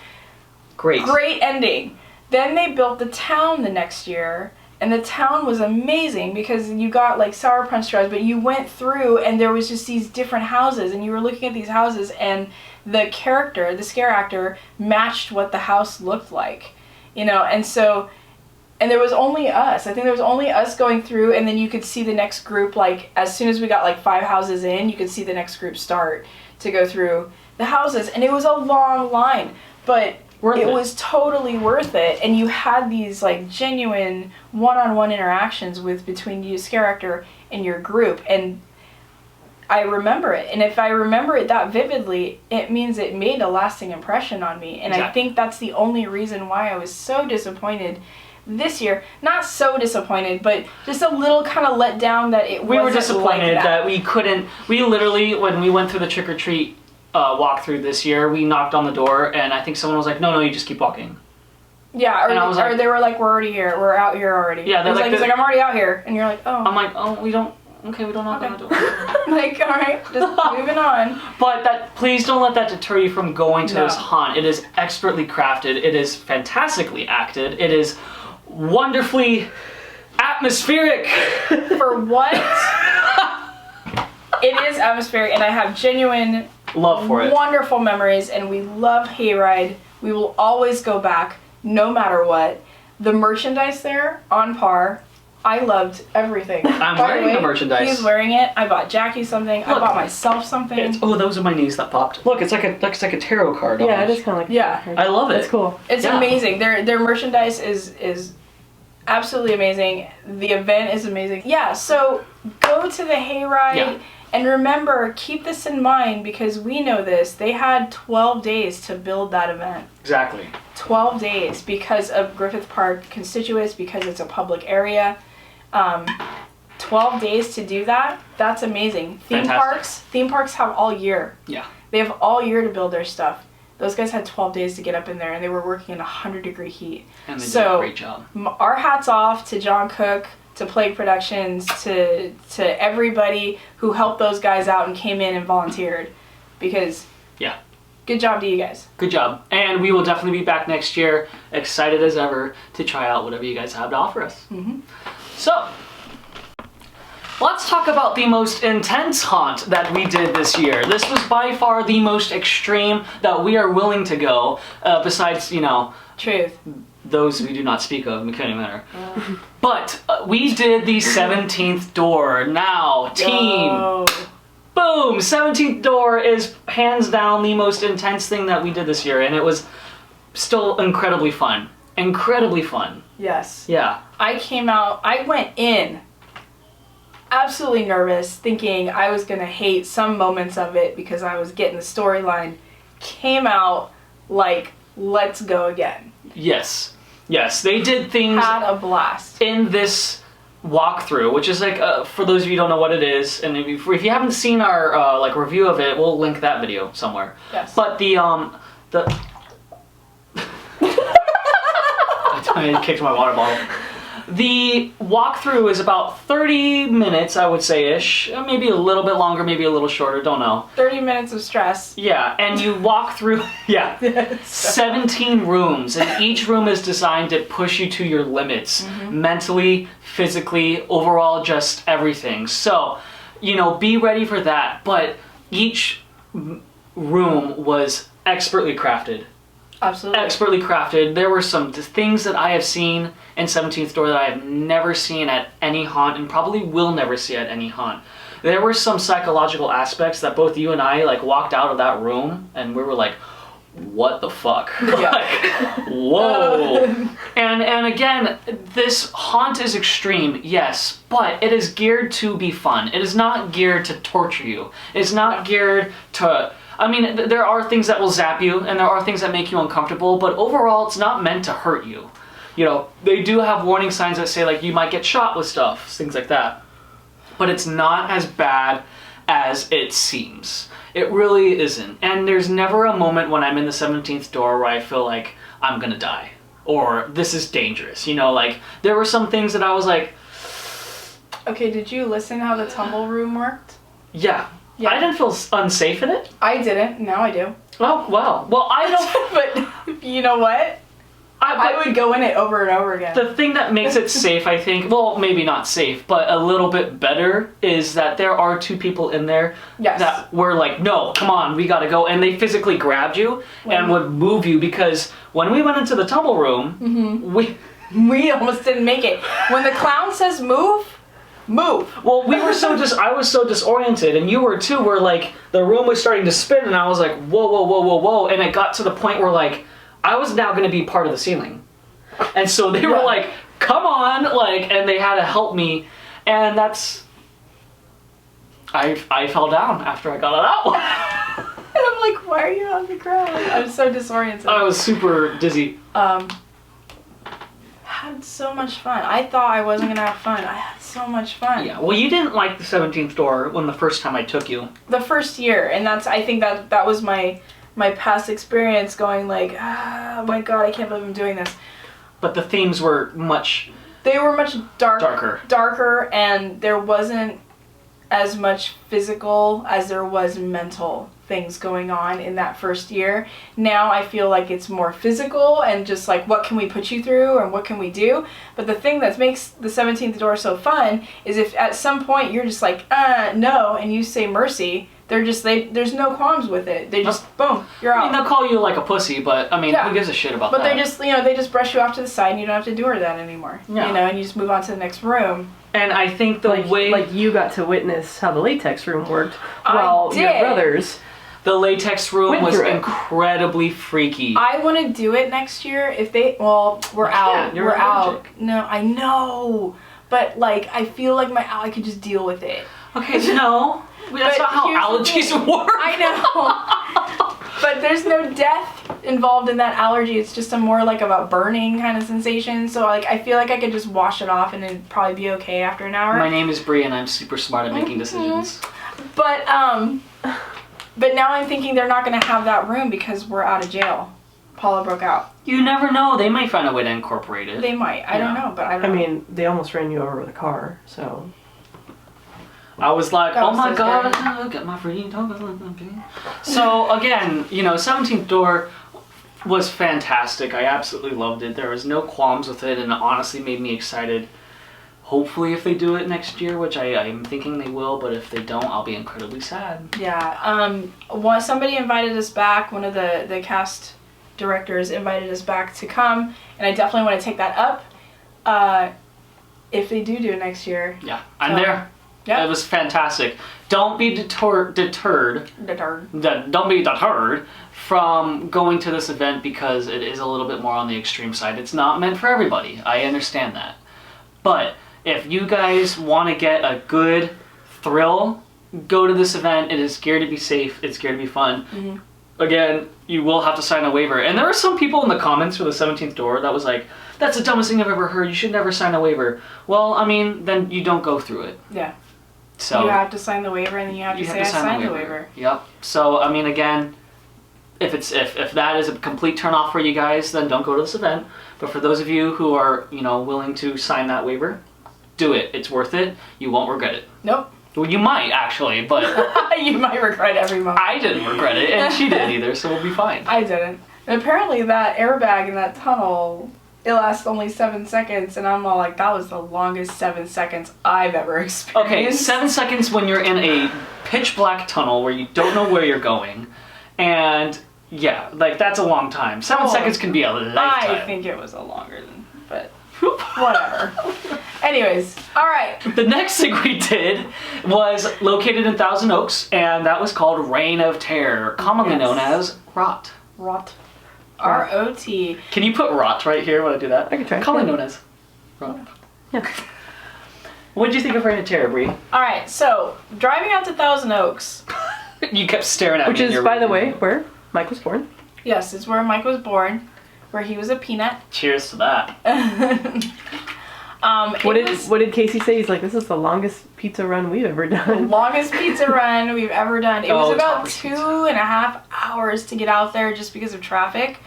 Great ending. Then they built the town the next year. And the town was amazing because you got like Sour Punch straws, but you went through and there was just these different houses, and you were looking at these houses, and the scare actor, matched what the house looked like, and so, and there was only us. I think there was only us going through, and then you could see the next group, like as soon as we got like 5 houses in, you could see the next group start to go through the houses, and it was a long line, but it was totally worth it, and you had these like genuine one-on-one interactions between you, scare actor, and your group, and I remember it. And if I remember it that vividly, it means it made a lasting impression on me, and I think that's the only reason why I was so disappointed this year. Not so disappointed, but just a little kind of let down that it wasn't we were disappointed like that we couldn't. We literally, when we went through the trick or treat walkthrough this year, we knocked on the door, and I think someone was like, no, you just keep walking. Yeah, or they were like, we're already here, we're out here already. Yeah, they're like, I'm already out here, and you're like, oh. I'm like, oh, we don't knock on the door. Like, alright, just moving on. But please don't let that deter you from going to this haunt. It is expertly crafted, it is fantastically acted, it is wonderfully atmospheric. For what? It is atmospheric, and I have genuine love for it. Wonderful memories, and we love Hayride. We will always go back, no matter what. The merchandise there, on par. I loved everything. I'm wearing the merchandise. He's wearing it. I bought Jackie something. I bought myself something. Those are my knees that popped. Look, it's like a tarot card. Yeah, almost. it is kind of like. Yeah, I love it. It's cool. It's amazing. Their merchandise is absolutely amazing. The event is amazing. Yeah, so go to the Hayride. Yeah. And remember, keep this in mind, because we know this. They had 12 days to build that event. Exactly. 12 days because of Griffith Park constituents, because it's a public area. 12 days to do that, that's amazing. Theme parks have all year. Yeah. They have all year to build their stuff. Those guys had 12 days to get up in there, and they were working in 100-degree heat. And they did a great job. Our hats off to John Cook, to Plague Productions, to everybody who helped those guys out and came in and volunteered. Because, yeah, good job to you guys. Good job. And we will definitely be back next year, excited as ever to try out whatever you guys have to offer us. Mm-hmm. So, let's talk about the most intense haunt that we did this year. This was by far the most extreme that we are willing to go, besides, you know... Truth. Those we do not speak of, McKinney Manor. But we did the 17th door. Now, team, boom! 17th door is hands down the most intense thing that we did this year, and it was still incredibly fun. Incredibly fun. Yes. Yeah. I went in absolutely nervous, thinking I was gonna hate some moments of it because I was getting the storyline. Came out like, let's go again. Yes. Yes, they did things... Had a blast. In this walkthrough, which is like, for those of you who don't know what it is, and if you haven't seen our like review of it, we'll link that video somewhere. Yes. But the I kicked my water bottle. The walkthrough is about 30 minutes, I would say-ish. Maybe a little bit longer, maybe a little shorter, don't know. 30 minutes of stress. Yeah, and you walk through, 17 rooms, and each room is designed to push you to your limits. Mm-hmm. Mentally, physically, overall, just everything. So, you know, be ready for that. But each room was expertly crafted. Absolutely. Expertly crafted. There were some things that I have seen in 17th Door that I have never seen at any haunt, and probably will never see at any haunt. There were some psychological aspects that both you and I like walked out of that room, and we were like, what the fuck? Yeah. Like, whoa. And again, this haunt is extreme, yes, but it is geared to be fun. It is not geared to torture you. It is not geared to... I mean, there are things that will zap you, and there are things that make you uncomfortable, but overall, it's not meant to hurt you. You know, they do have warning signs that say, like, you might get shot with stuff, things like that. But it's not as bad as it seems. It really isn't. And there's never a moment when I'm in the 17th door where I feel like I'm gonna die. Or, this is dangerous. You know, like, there were some things that I was like... Okay, did you listen how the tumble room worked? Yeah. I didn't feel unsafe in it. I didn't. Now I do. Oh, wow. Well, I don't... But, you know what? I would go in it over and over again. The thing that makes it safe, I think, well, maybe not safe, but a little bit better, is that there are two people in there that were like, no, come on, we gotta go. And they physically grabbed you and would move you, because when we went into the tumble room, we almost didn't make it. When the clown says move... Move. Well, we were I was so disoriented, and you were too, where like the room was starting to spin, and I was like, whoa, whoa, whoa, whoa, whoa, and it got to the point where like I was now going to be part of the ceiling, and so they were like, come on, like, and they had to help me, and that's I fell down after I got on that one. And I'm like, why are you on the ground? I'm so disoriented. I was super dizzy. Had so much fun. I thought I wasn't gonna have fun. I had so much fun. Yeah, well, you didn't like the 17th door when the first time I took you. The first year, and I think that was my past experience going like, oh my god, I can't believe I'm doing this. But the themes were much... They were much darker. Darker, and there wasn't as much physical as there was mental things going on in that first year. Now I feel like it's more physical and just like, what can we put you through and what can we do? But the thing that makes the 17th door so fun is if at some point you're just like, no, and you say mercy, there's no qualms with it. They just, boom, you're out. I mean, they'll call you like a pussy, but I mean, who gives a shit about that? But they just brush you off to the side and you don't have to do that anymore. Yeah. You know, and you just move on to the next room. And I think the way... Like you got to witness how the latex room worked while your brothers... The latex room was incredibly freaky. I want to do it next year if they... Well, we're out. We're out. No, I know. But, like, I feel like I could just deal with it. Okay, no. That's not how allergies work. I know. But there's no death involved in that allergy. It's just a more like of a burning kind of sensation. So like I feel like I could just wash it off and it'd probably be okay after an hour. My name is Bree and I'm super smart at making decisions. But now I'm thinking they're not going to have that room because we're out of jail. Paula broke out. You never know. They might find a way to incorporate it. They might. I don't know, but I don't know. I mean, they almost ran you over with a car, so. I was like, That oh was my so god, scary. look at my freedom. So again, 17th Door was fantastic. I absolutely loved it. There was no qualms with it, and it honestly made me excited. Hopefully if they do it next year, which I'm thinking they will, but if they don't, I'll be incredibly sad. Yeah. Somebody invited us back. One of the cast directors invited us back to come, and I definitely want to take that up if they do it next year. Yeah, I'm there. Yeah. It was fantastic. Don't be deterred. Don't be deterred from going to this event because it is a little bit more on the extreme side. It's not meant for everybody. I understand that. But if you guys want to get a good thrill, go to this event. It is geared to be safe. It's geared to be fun. Mm-hmm. Again, you will have to sign a waiver. And there were some people in the comments for the 17th Door that was like, that's the dumbest thing I've ever heard. You should never sign a waiver. Well, I mean, then you don't go through it. Yeah. So you have to sign the waiver, and then you have to say I signed the waiver. Yep. So I mean, again, if that is a complete turnoff for you guys, then don't go to this event. But for those of you who are willing to sign that waiver, do it. It's worth it. You won't regret it. Nope. Well, you might actually, but You might regret every moment. I didn't regret it, and she didn't either. So we'll be fine. I didn't. And apparently that airbag in that tunnel, it lasts only 7 seconds, and I'm all like, that was the longest 7 seconds I've ever experienced. Okay, 7 seconds when you're in a pitch black tunnel where you don't know where you're going, and yeah, like that's a long time. 7 seconds can be a lifetime. I think it was a longer than, but whatever. Anyways, all right. The next thing we did was located in Thousand Oaks, and that was called Reign of Terror, commonly known as ROT. Rot. R-O-T. Can you put ROT right here when I do that? I can try. Commonly Yeah. known as ROT. Yeah. What did you think of Reign of Terror, Bree? All right, so driving out to Thousand Oaks. You kept staring at Which me. is, by the way, where Mike was born. Yes, it's where Mike was born, where he was a peanut. Cheers to that. What did Casey say? He's like, this is the longest pizza run we've ever done. Longest pizza run we've ever done. It was about Topper's pizza. 2.5 hours to get out there just because of traffic.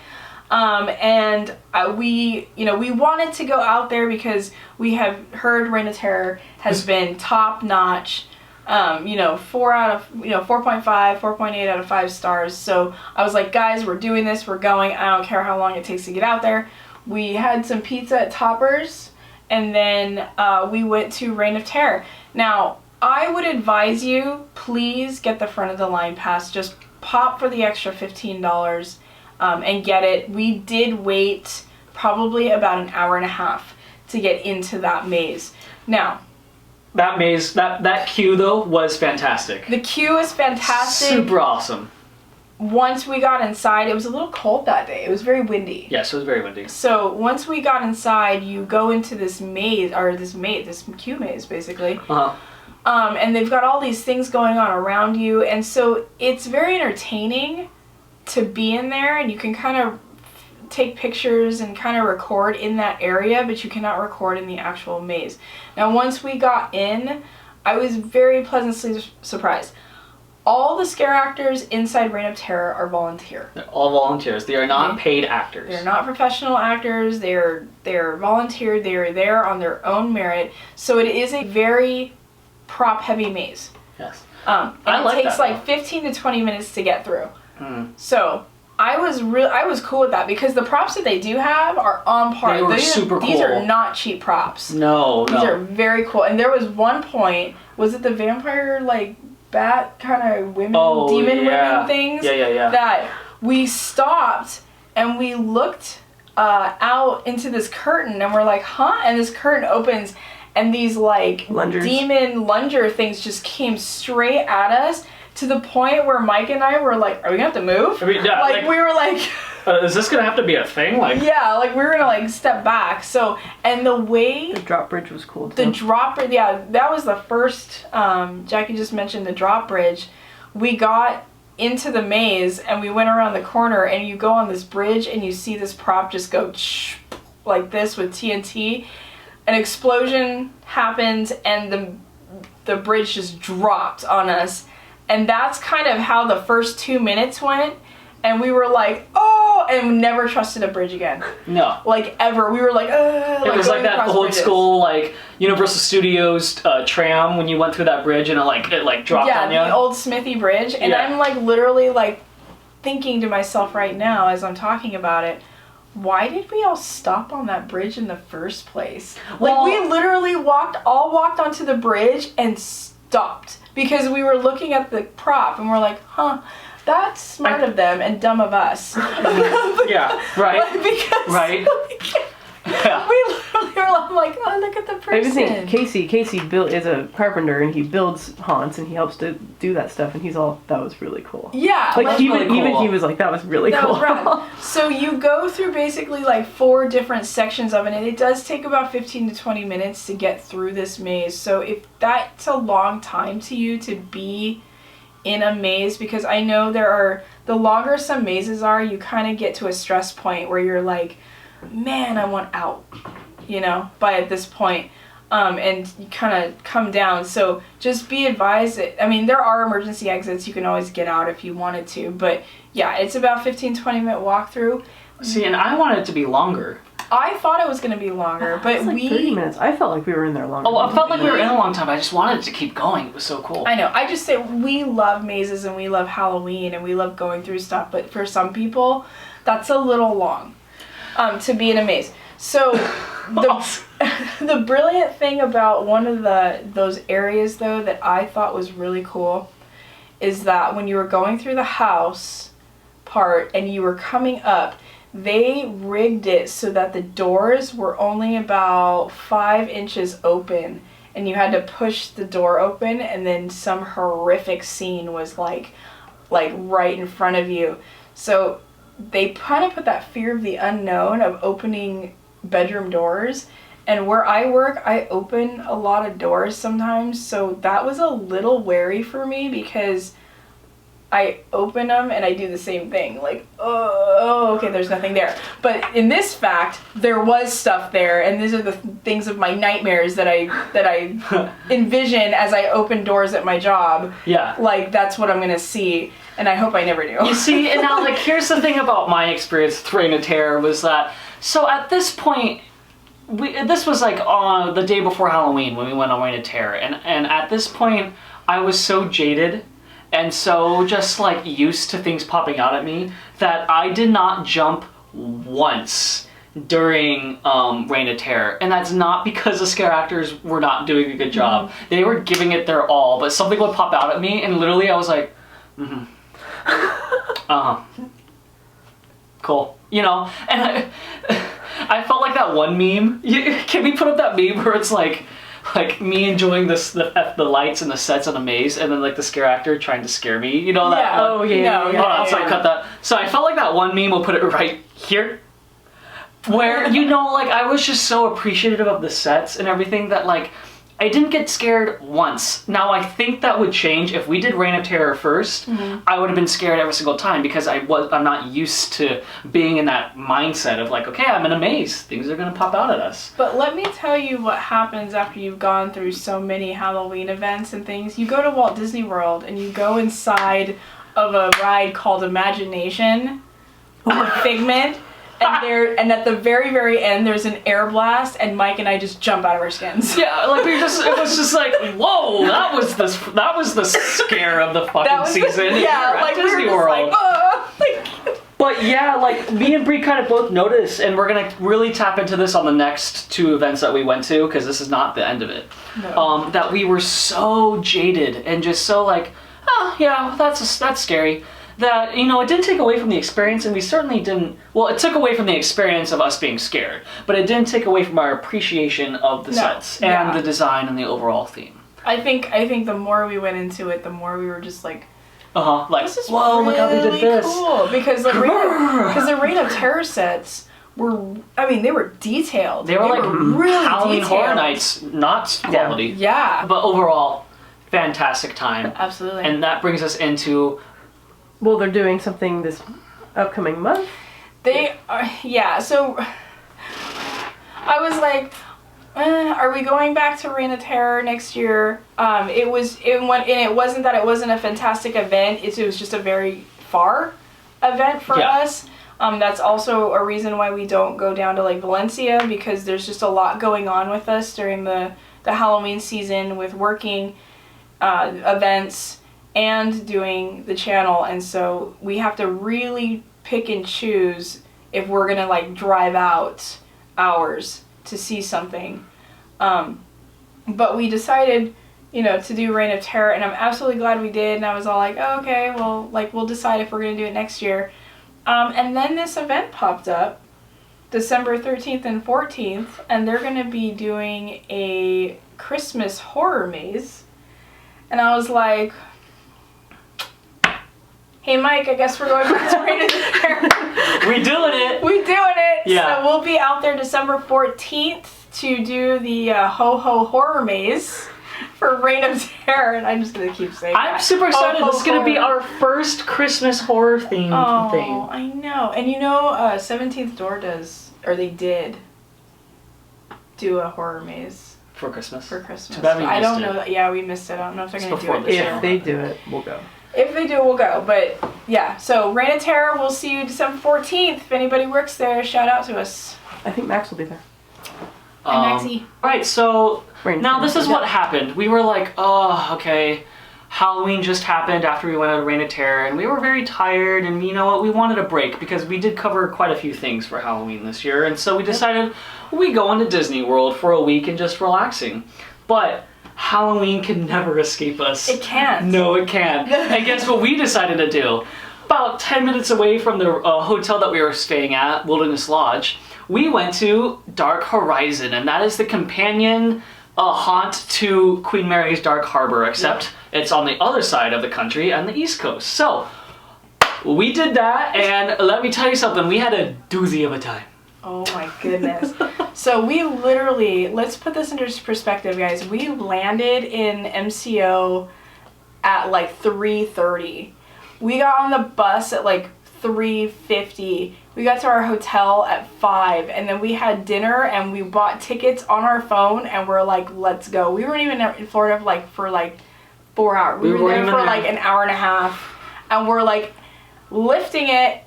And we wanted to go out there because we have heard Reign of Terror has been top notch. 4 out of 4.5, 4.8 out of 5 stars. So I was like, guys, we're doing this. We're going. I don't care how long it takes to get out there. We had some pizza at Topper's, and then we went to Reign of Terror. Now, I would advise you, please get the front of the line pass. Just pop for the extra $15 and get it. We did wait probably about an hour and a half to get into that maze. Now, That maze, that queue though was fantastic. the queue is fantastic. Super awesome. Once we got inside, it was a little cold that day. It was very windy. Yes, it was very windy. So once we got inside, you go into this maze, or this queue maze, basically. Uh-huh. And they've got all these things going on around you, and so it's very entertaining to be in there, and you can kind of take pictures and kind of record in that area, but you cannot record in the actual maze. Now, once we got in, I was very pleasantly surprised. All the scare actors inside Reign of Terror are volunteer. They're all volunteers. They are not Okay. paid actors. They're not professional actors. They're volunteer. They're there on their own merit. So it is a very prop-heavy maze. Yes. And I like it takes that, like 15 to 20 minutes to get through. Mm. So I was cool with that because the props that they do have are on par. They were super These are cool. not cheap props. No, These are no. very cool. And there was one point, was it the vampire like bat kind of demon women things? Yeah. That we stopped and we looked out into this curtain and we're like, huh? And this curtain opens and these like Lungers. demon lunger things just came straight at us to the point where Mike and I were like, are we gonna have to move? I mean, yeah, like we were like is this gonna have to be a thing? Like, yeah, like we were gonna like step back. So, and the way The drop bridge was cool too. the drop bridge, yeah, that was the first, Jackie just mentioned the drop bridge. We got into the maze, and we went around the corner, and you go on this bridge, and you see this prop just go like this with TNT. An explosion happened, and the bridge just dropped on us. And that's kind of how the first 2 minutes went. And we were like, oh, and we never trusted a bridge again. No. Like, ever. We were like, It was like that old school, like, Universal Studios tram when you went through that bridge and it dropped on you. Yeah, the old Smithy Bridge. And I'm, like, literally, like, thinking to myself right now as I'm talking about it, why did we all stop on that bridge in the first place? Like, we literally walked onto the bridge and stopped. Because we were looking at the prop and we're like, huh, that's smart of them and dumb of us. Yeah, right. Because right. We literally were like, oh, look at the person. I even think Casey is a carpenter and he builds haunts and he helps to do that stuff and he's all, that was really cool. Yeah. Like really cool. even he was like, that was really that cool. Was rad. So you go through basically like 4 different sections of it, and it does take about 15 to 20 minutes to get through this maze. So if that's a long time to you to be in a maze, because I know the longer some mazes are, you kind of get to a stress point where you're like, man, I want out, by at this point, and you kind of come down. So just be advised that, I mean, there are emergency exits. You can always get out if you wanted to, but yeah, it's about 15-20 minute walkthrough. See, and I wanted it to be longer. I thought it was going to be longer, but like 30 minutes. I felt like we were in there longer. Oh, I felt like we were in a long time. I just wanted it to keep going. It was so cool. I know. I just say we love mazes and we love Halloween and we love going through stuff, but for some people, that's a little long. To be in a maze. So the brilliant thing about one of those areas though that I thought was really cool is that when you were going through the house part and you were coming up, they rigged it so that the doors were only about 5 inches open and you had to push the door open and then some horrific scene was like right in front of you. So they kind of put that fear of the unknown of opening bedroom doors. And where I work, I open a lot of doors sometimes. So that was a little wary for me because I open them and I do the same thing. Like, oh, okay, there's nothing there. But in this fact, there was stuff there. And these are the things of my nightmares that I envision as I open doors at my job. Yeah. Like, that's what I'm going to see. And I hope I never do. You see, and now, like, here's the thing about my experience with Reign of Terror was that, so at this point, this was like on the day before Halloween when we went on Reign of Terror, and at this point, I was so jaded and so just like used to things popping out at me that I did not jump once during Reign of Terror, and that's not because the scare actors were not doing a good job. Mm-hmm. They were giving it their all, but something would pop out at me, and literally I was like, cool, and I felt like that one meme. Can we put up that meme where it's like me enjoying the lights and the sets on a maze, and then like the scare actor trying to scare me, that one? Oh yeah. So I cut that. So I felt like that one meme. We'll put it right here, where like I was just so appreciative of the sets and everything that like I didn't get scared once. Now I think that would change if we did Reign of Terror first. Mm-hmm. I would have been scared every single time because I'm not used to being in that mindset of like, okay, I'm in a maze. Things are gonna pop out at us. But let me tell you what happens after you've gone through so many Halloween events and things. You go to Walt Disney World and you go inside of a ride called Imagination or Figment. And at the very, very end, there's an air blast, and Mike and I just jump out of our skins. Yeah, like it was just like, whoa, that was the scare of the fucking season. Like Disney we were World. Like, But yeah, like me and Bree kind of both noticed, and we're gonna really tap into this on the next 2 events that we went to, because this is not the end of it. No. That we were so jaded and just so like, oh yeah, that's scary. That, it didn't take away from the experience, and we certainly didn't, well, it took away from the experience of us being scared, but it didn't take away from our appreciation of the sets and the design and the overall theme. I think the more we went into it, the more we were just like, like, this is whoa, really look how they did this. Cool. Because the Reign of Terror sets were, they were detailed. They were like really Halloween detailed. Horror Nights, not quality. Yeah. But overall, fantastic time. Absolutely. And that brings us into Well, they're doing something this upcoming month. They are, yeah. So I was like, are we going back to Reign of Terror next year? It wasn't that it wasn't a fantastic event. It was just a very far event for us. That's also a reason why we don't go down to like Valencia, because there's just a lot going on with us during the Halloween season with working events and doing the channel, and so we have to really pick and choose if we're gonna like drive out hours to see something. But we decided, to do Reign of Terror, and I'm absolutely glad we did. And I was all like, oh, okay, well, like we'll decide if we're gonna do it next year. And then this event popped up, December 13th and 14th, and they're gonna be doing a Christmas horror maze. And I was like, hey Mike, I guess we're going back to Reign of Terror. We doing it. We doing it. Yeah. So we'll be out there December 14th to do the Ho Ho Horror Maze for Reign of Terror, and I'm just gonna keep saying that. I'm super excited. Ho, This is gonna be horror. our first Christmas horror theme thing. Oh, I know. And 17th Door they did do a horror maze For Christmas. for Christmas. Too bad we I don't missed know. it. Yeah, we missed it. I don't know if they're It's gonna do before it this this year. If they do it, we'll go. If they do, we'll go. But yeah, so Reign of Terror, we'll see you December 14th. If anybody works there, shout out to us. I think Max will be there. Hi, Maxie. Right, so Reign of now Terror. this is what happened. We were like, oh, okay, Halloween just happened after we went out of Reign of Terror, and we were very tired, and you know what, we wanted a break because we did cover quite a few things for Halloween this year, and so we decided we go into Disney World for a week and just relaxing. But Halloween can never escape us. It can't. No, it can't. And guess what we decided to do? About 10 minutes away from the hotel that we were staying at, Wilderness Lodge, we went to Dark Horizon, and that is the companion haunt to Queen Mary's Dark Harbor, except it's on the other side of the country and the East Coast. So, we did that, and let me tell you something, we had a doozy of a time. Oh my goodness. So we literally, let's put this into perspective, guys. We landed in MCO at like 3:30. We got on the bus at like 3:50. We got to our hotel at 5, and then we had dinner and we bought tickets on our phone and we're like, let's go. We weren't even in Florida for like 4 hours. We were there for like an hour and a half, and we're like lifting it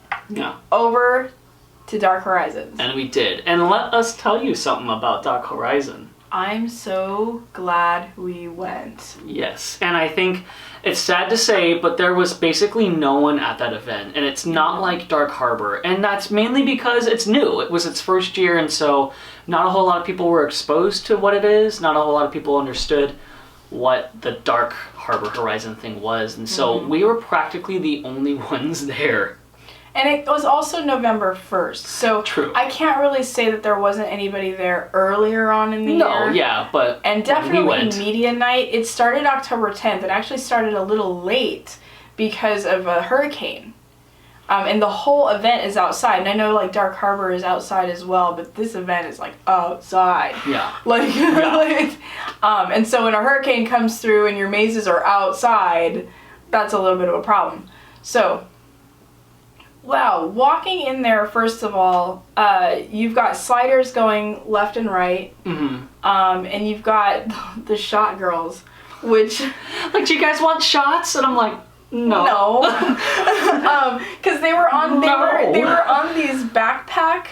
over to Dark Horizons. And we did. And let us tell you something about Dark Horizon. I'm so glad we went. Yes, and I think it's sad to say, but there was basically no one at that event, and it's not like Dark Harbor, and that's mainly because it's new. It was its first year, and so not a whole lot of people were exposed to what it is. Not a whole lot of people understood what the Dark Harbor Horizon thing was, and so we were practically the only ones there. And it was also November 1st, so True. I can't really say that there wasn't anybody there earlier on in the year. No, yeah, but And when we definitely went, media night. It started October 10th. It actually started a little late because of a hurricane. And the whole event is outside. And I know like Dark Harbor is outside as well, but this event is like outside. Yeah. Like, and so when a hurricane comes through and your mazes are outside, that's a little bit of a problem. So, wow, walking in there, first of all, you've got sliders going left and right, and you've got the shot girls, which... Like, do you guys want shots? And I'm like, no. Because they were on these backpack,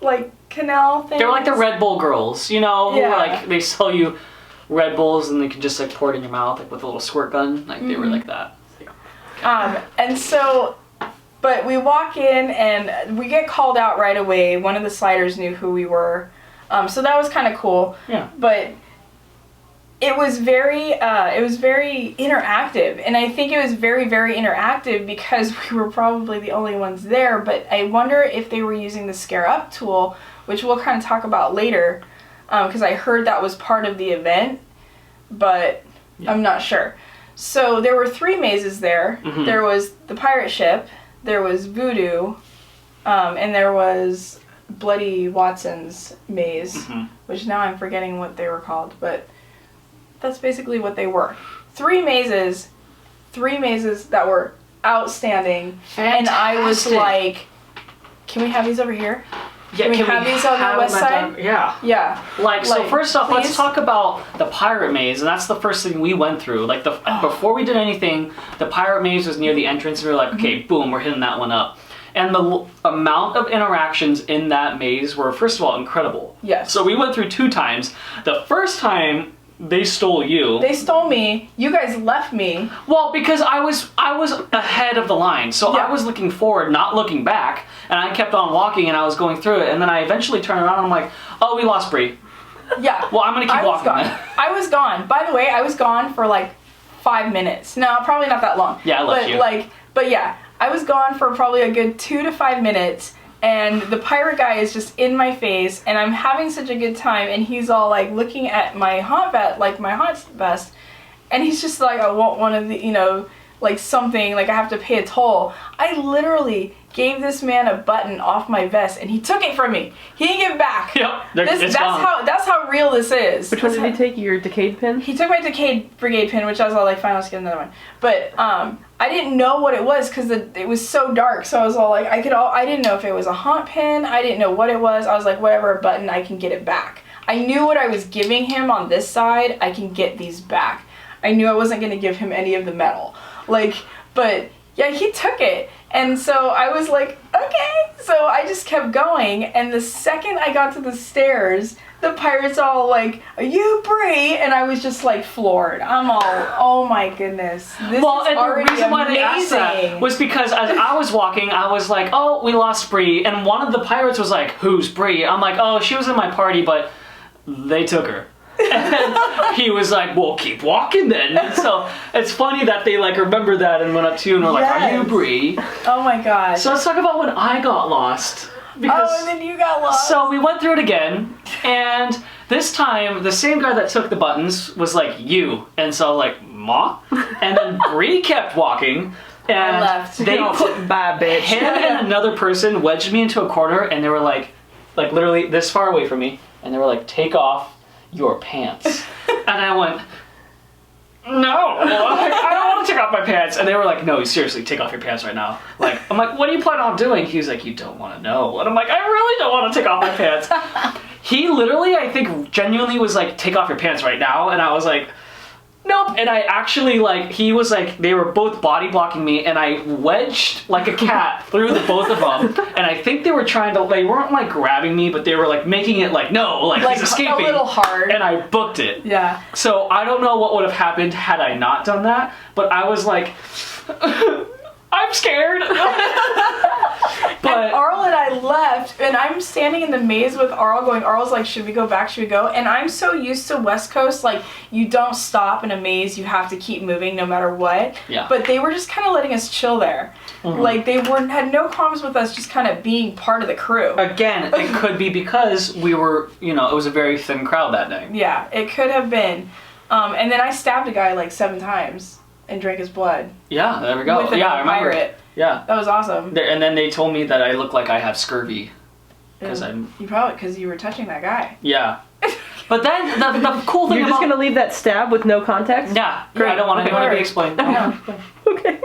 like, canal things. They're like the Red Bull girls, who Yeah. like, they sell you Red Bulls and they can just like pour it in your mouth like with a little squirt gun. Like, they were like that. And so, but we walk in and we get called out right away. One of the sliders knew who we were. So that was kind of cool. Yeah. But it was very interactive. And I think it was very, very interactive because we were probably the only ones there. But I wonder if they were using the Scare Up tool, which we'll kind of talk about later. Because I heard that was part of the event. But I'm not sure. So there were 3 mazes there. There was the pirate ship, there was Voodoo, and there was Bloody Watson's maze, which now I'm forgetting what they were called, but that's basically what they were. 3 mazes, 3 mazes that were outstanding. And I was Fantastic. like, can we have these over here? Yeah, Can we have these on the have west them side? down- Yeah. Yeah. So first off, let's please? talk about the pirate maze, and that's the first thing we went through. Like before we did anything, the pirate maze was near the entrance, and we were like, okay, boom, we're hitting that one up. And the amount of interactions in that maze were, first of all, incredible. Yes. So we went through 2 times. The first time, they stole you. They stole me. You guys left me. Well, because I was ahead of the line, so Yeah. I was looking forward, not looking back, and I kept on walking, and I was going through it, and then I eventually turned around, and I'm like, oh, we lost Bree. Yeah. Well, I'm gonna keep I was walking gone. then. I was gone. By the way, I was gone for like 5 minutes. No, probably not that long. Yeah, I left but you. But yeah, I was gone for probably a good 2 to 5 minutes. And the pirate guy is just in my face, and I'm having such a good time, and he's all like looking at my haunt vest, and he's just like, I want one of the, like something, like I have to pay a toll. I literally gave this man a button off my vest, and he took it from me. He didn't give it back. Yep, it's gone. That's how real this is. Which one did he take? Your Decayed pin? He took my Decayed Brigade pin, which I was all like, fine, let's get another one. But I didn't know what it was because it was so dark. So I was all like, I didn't know if it was a haunt pin. I didn't know what it was. I was like, whatever, a button, I can get it back. I knew what I was giving him on this side. I can get these back. I knew I wasn't going to give him any of the metal. But yeah, he took it. And so I was like, okay. So I just kept going. And the second I got to the stairs, the pirates all like, are you Bree? And I was just like floored. I'm all, oh my goodness. This is And the already reason why they asked that amazing. was because as I was walking, I was like, oh, we lost Bree. And one of the pirates was like, who's Bree? I'm like, oh, she was in my party, but they took her. And he was like, well, keep walking then. And so it's funny that they remembered that and went up to you and were like, are you Yes. Bree? Oh my gosh. So let's talk about when I got lost. Because and then you got lost. So we went through it again, and this time the same guy that took the buttons was like, you. And so I was like, ma? And then Bree kept walking, and I left. they put Bye, bitch. him and another person wedged me into a corner, and they were like literally this far away from me, and they were like, take off your pants. And I went, no, I don't want to take off my pants. And they were like, no, seriously, take off your pants right now. I'm like, what do you plan on doing? He was like, you don't want to know. And I'm like, I really don't want to take off my pants. He literally, I think, genuinely was like, take off your pants right now. And I was like, nope. And I actually, he was like, they were both body blocking me, and I wedged like a cat through the both of them. And I think they were trying to, they weren't grabbing me, but they were making it no, he's escaping. a little hard. And I booked it. Yeah. So I don't know what would have happened had I not done that, but I was like, I'm scared. But And Arl and I left, and I'm standing in the maze with Arl going, Arl's like, should we go back, should we go? And I'm so used to West Coast, you don't stop in a maze, you have to keep moving no matter what. Yeah. But they were just kind of letting us chill there. Mhm. They had no problems with us just kind of being part of the crew. again, it could be because we were, it was a very thin crowd that day. Yeah, it could have been. And then I stabbed a guy 7 times and drank his blood. Yeah, there we go. With Yeah, I a remember. pirate. Yeah. That was awesome. And then they told me that I look like I have scurvy. Because And you probably, because you were touching that guy. Yeah. But then the cool thing You're about... just gonna leave that stab with no context? Yeah, Great. I don't want Okay. anyone to be explained. Yeah. Okay.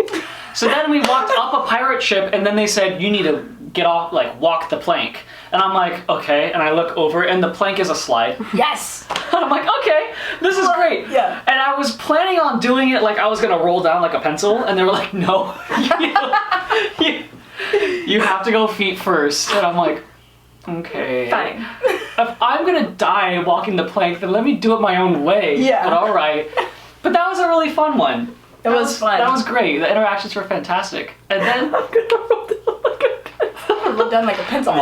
So then we walked up a pirate ship, and then they said, you need to get off, walk the plank. And I'm like, okay. And I look over, and the plank is a slide. Yes! I'm like, okay, this is great. Yeah. And I was planning on doing it I was going to roll down like a pencil, and they were like, no. you have to go feet first. And I'm like, okay. Fine. If I'm going to die walking the plank, then let me do it my own way. Yeah. But all right. But that was a really fun one. It was fun. That was great. The interactions were fantastic. And then... I'm gonna roll down like a Looked done like a pencil.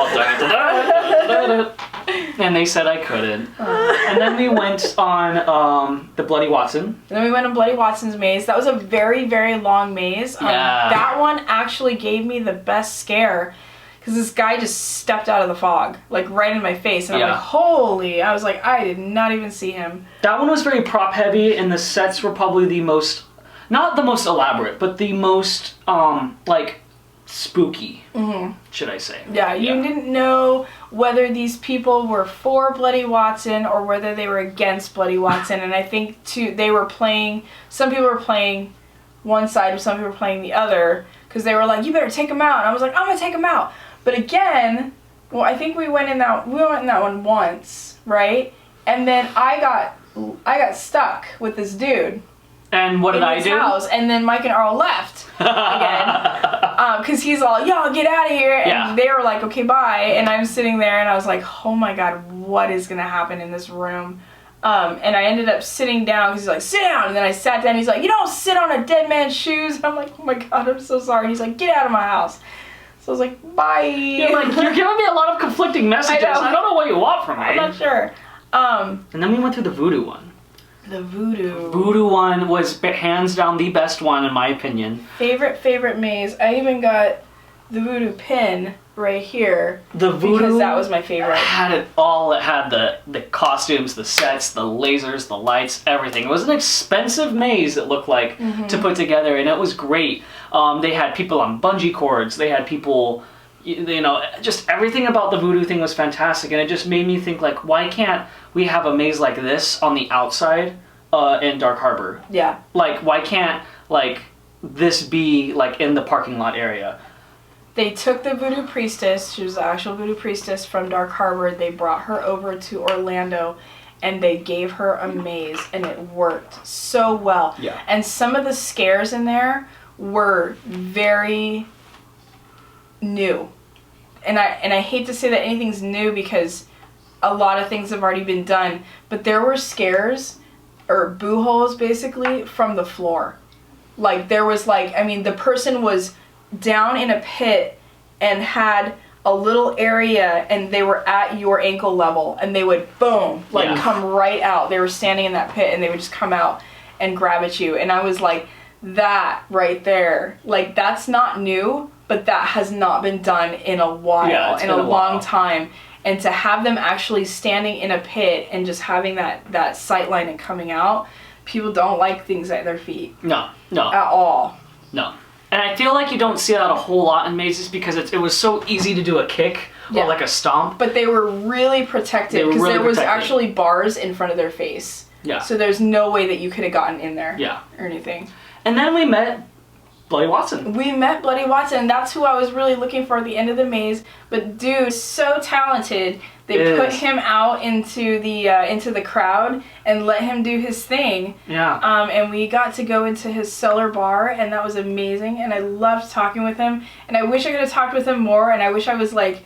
and they said I couldn't. And then we went on the Bloody Watson. And then we went on Bloody Watson's maze. That was a very, very long maze. Yeah. That one actually gave me the best scare because this guy just stepped out of the fog, right in my face. And I'm Yeah. like, holy. I was like, I did not even see him. That one was very prop heavy, and the sets were probably the most, not the most elaborate, but the most, spooky, should I say. Yeah, you didn't know whether these people were for Bloody Watson or whether they were against Bloody Watson. And I think, too, some people were playing one side, but some people were playing the other, because they were like, you better take him out. And I was like, I'm gonna take him out. But again, well, I think we went in that one once, right? And then I got stuck with this dude. And what did I do? House, and then Mike and Earl left again, because he's all, "Yo, get out of here!" And they were like, "Okay, bye." And I'm sitting there, and I was like, "Oh my god, what is gonna happen in this room?" And I ended up sitting down because he's like, "Sit down," and then I sat down. He's like, "You don't sit on a dead man's shoes." And I'm like, "Oh my god, I'm so sorry." And he's like, "Get out of my house." So I was like, "Bye." You're giving me a lot of conflicting messages. I don't know what you want from me. I'm not sure. And then we went through the voodoo one. The voodoo. Voodoo one was hands down the best one in my opinion. Favorite maze. I even got the voodoo pin right here. The voodoo, because that was my favorite. Had it all. It had the costumes, the sets, the lasers, the lights, everything. It was an expensive maze, it looked like, to put together, and it was great. They had people on bungee cords. They had people, you know, just everything about the voodoo thing was fantastic, and it just made me think, like, why can't we have a maze like this on the outside in Dark Harbor? Yeah. Like, why can't, like, this be, like, in the parking lot area? They took the voodoo priestess, she was the actual voodoo priestess from Dark Harbor, they brought her over to Orlando, and they gave her a maze, and it worked so well. Yeah. And some of the scares in there were very new. And I hate to say that anything's new because a lot of things have already been done, but there were scares, or boo holes basically, from the floor. Like, there was like, I mean, the person was down in a pit and had a little area, and they were at your ankle level, and they would, boom, like, come right out. They were standing in that pit, and they would just come out and grab at you. And I was like, that right there, like, that's not new, but that has not been done in a while, in a long time. And to have them actually standing in a pit and just having that sight line and coming out, people don't like things at their feet. No. At all. No. And I feel like you don't see that a whole lot in mazes because it was so easy to do a kick or like a stomp. But they were really protected because there was actually bars in front of their face. Yeah. So there's no way that you could have gotten in there. Yeah. Or anything. And then we met Bloody Watson. We met Bloody Watson. That's who I was really looking for at the end of the maze. But dude, so talented. They put him out into the crowd and let him do his thing. Yeah. And we got to go into his cellar bar, and that was amazing. And I loved talking with him. And I wish I could have talked with him more. And I wish I was like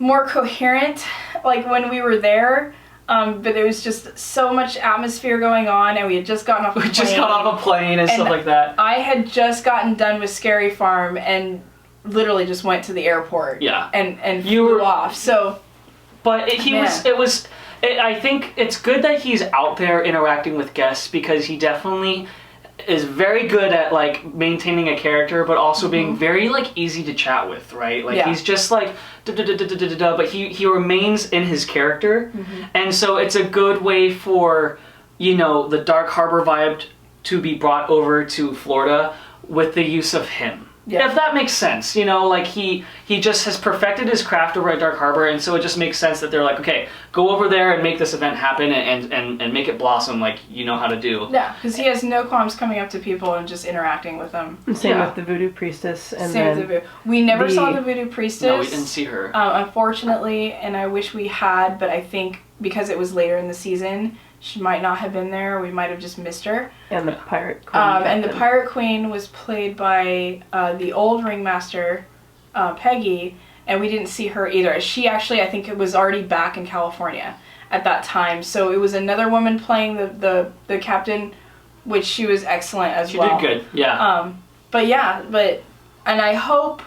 more coherent, like when we were there. But there was just so much atmosphere going on, and we had just gotten off a plane. We just got off a plane and stuff like that. I had just gotten done with Scary Farm and literally just went to the airport. Yeah. And flew off. So. But I think it's good that he's out there interacting with guests because he definitely is very good at like maintaining a character, but also being very like easy to chat with, right? Like he's just like but he remains in his character, and so it's a good way for, you know, the Dark Harbor vibe to be brought over to Florida with the use of him. Yeah. If that makes sense, you know, like he just has perfected his craft over at Dark Harbor, and so it just makes sense that they're like, okay, go over there and make this event happen and make it blossom like you know how to do. Yeah, because he has no qualms coming up to people and just interacting with them. Same with the Voodoo Priestess. And Same with the Voodoo. We never saw the Voodoo Priestess. No, we didn't see her. Unfortunately, and I wish we had, but I think because it was later in the season, she might not have been there. We might have just missed her. And the Pirate Queen. And the Pirate Queen was played by the old ringmaster, Peggy, and we didn't see her either. She actually, I think, was already back in California at that time. So it was another woman playing the captain, which she was excellent as well. She did good, yeah. And I hope,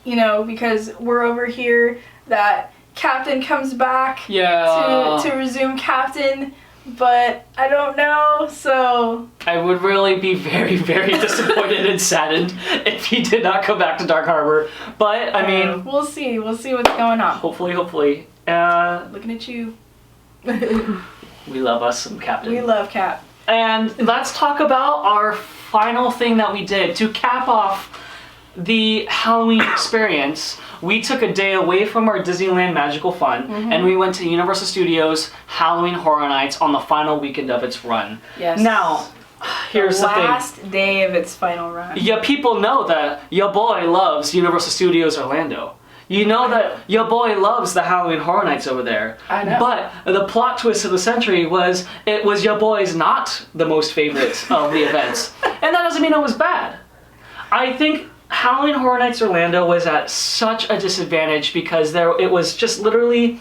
you know, because we're over here, that Captain comes back to resume Captain, but I don't know, so... I would really be very, very disappointed and saddened if he did not come back to Dark Harbor, but, I mean... We'll see what's going on. Hopefully. Looking at you. We love us some Captain. We love Cap. And let's talk about our final thing that we did to cap off the Halloween experience. We took a day away from our Disneyland Magical Fun, and we went to Universal Studios Halloween Horror Nights on the final weekend of its run. Yes. Now, Here's the thing. Last day of its final run. Yeah, people know that your boy loves Universal Studios Orlando. You know that your boy loves the Halloween Horror Nights over there. I know. But the plot twist of the century was it was your boy's not the most favorite of the events. And that doesn't mean it was bad. I think Halloween Horror Nights Orlando was at such a disadvantage because it was just literally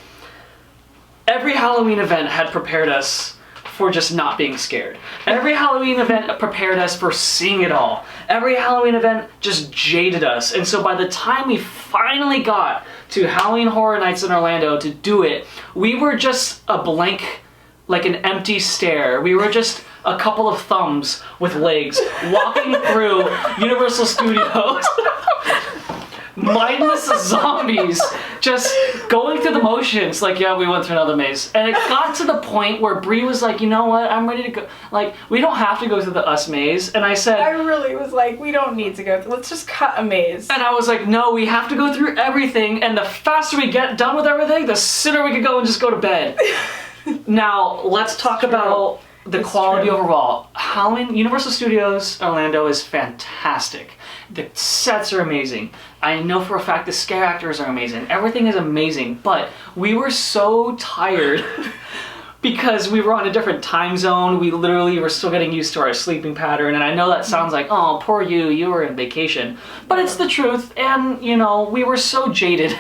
every Halloween event had prepared us for just not being scared. Every Halloween event prepared us for seeing it all. Every Halloween event just jaded us. And so by the time we finally got to Halloween Horror Nights in Orlando to do it, we were just a blank, like an empty stare. We were just a couple of thumbs with legs walking through Universal Studios. Mindless zombies just going through the motions like, yeah, we went through another maze. And it got to the point where Bree was like, you know what, I'm ready to go. Like, we don't have to go through the us maze. And I said, I really was like, we don't need to go. Let's just cut a maze. and I was like, no, we have to go through everything. And the faster we get done with everything, the sooner we could go and just go to bed. Now, let's talk about the quality overall. Halloween, Universal Studios Orlando is fantastic. The sets are amazing. I know for a fact the scare actors are amazing. Everything is amazing, but we were so tired because we were on a different time zone. We literally were still getting used to our sleeping pattern, and I know that sounds like, oh, poor you were on vacation. But it's the truth, and, you know, we were so jaded.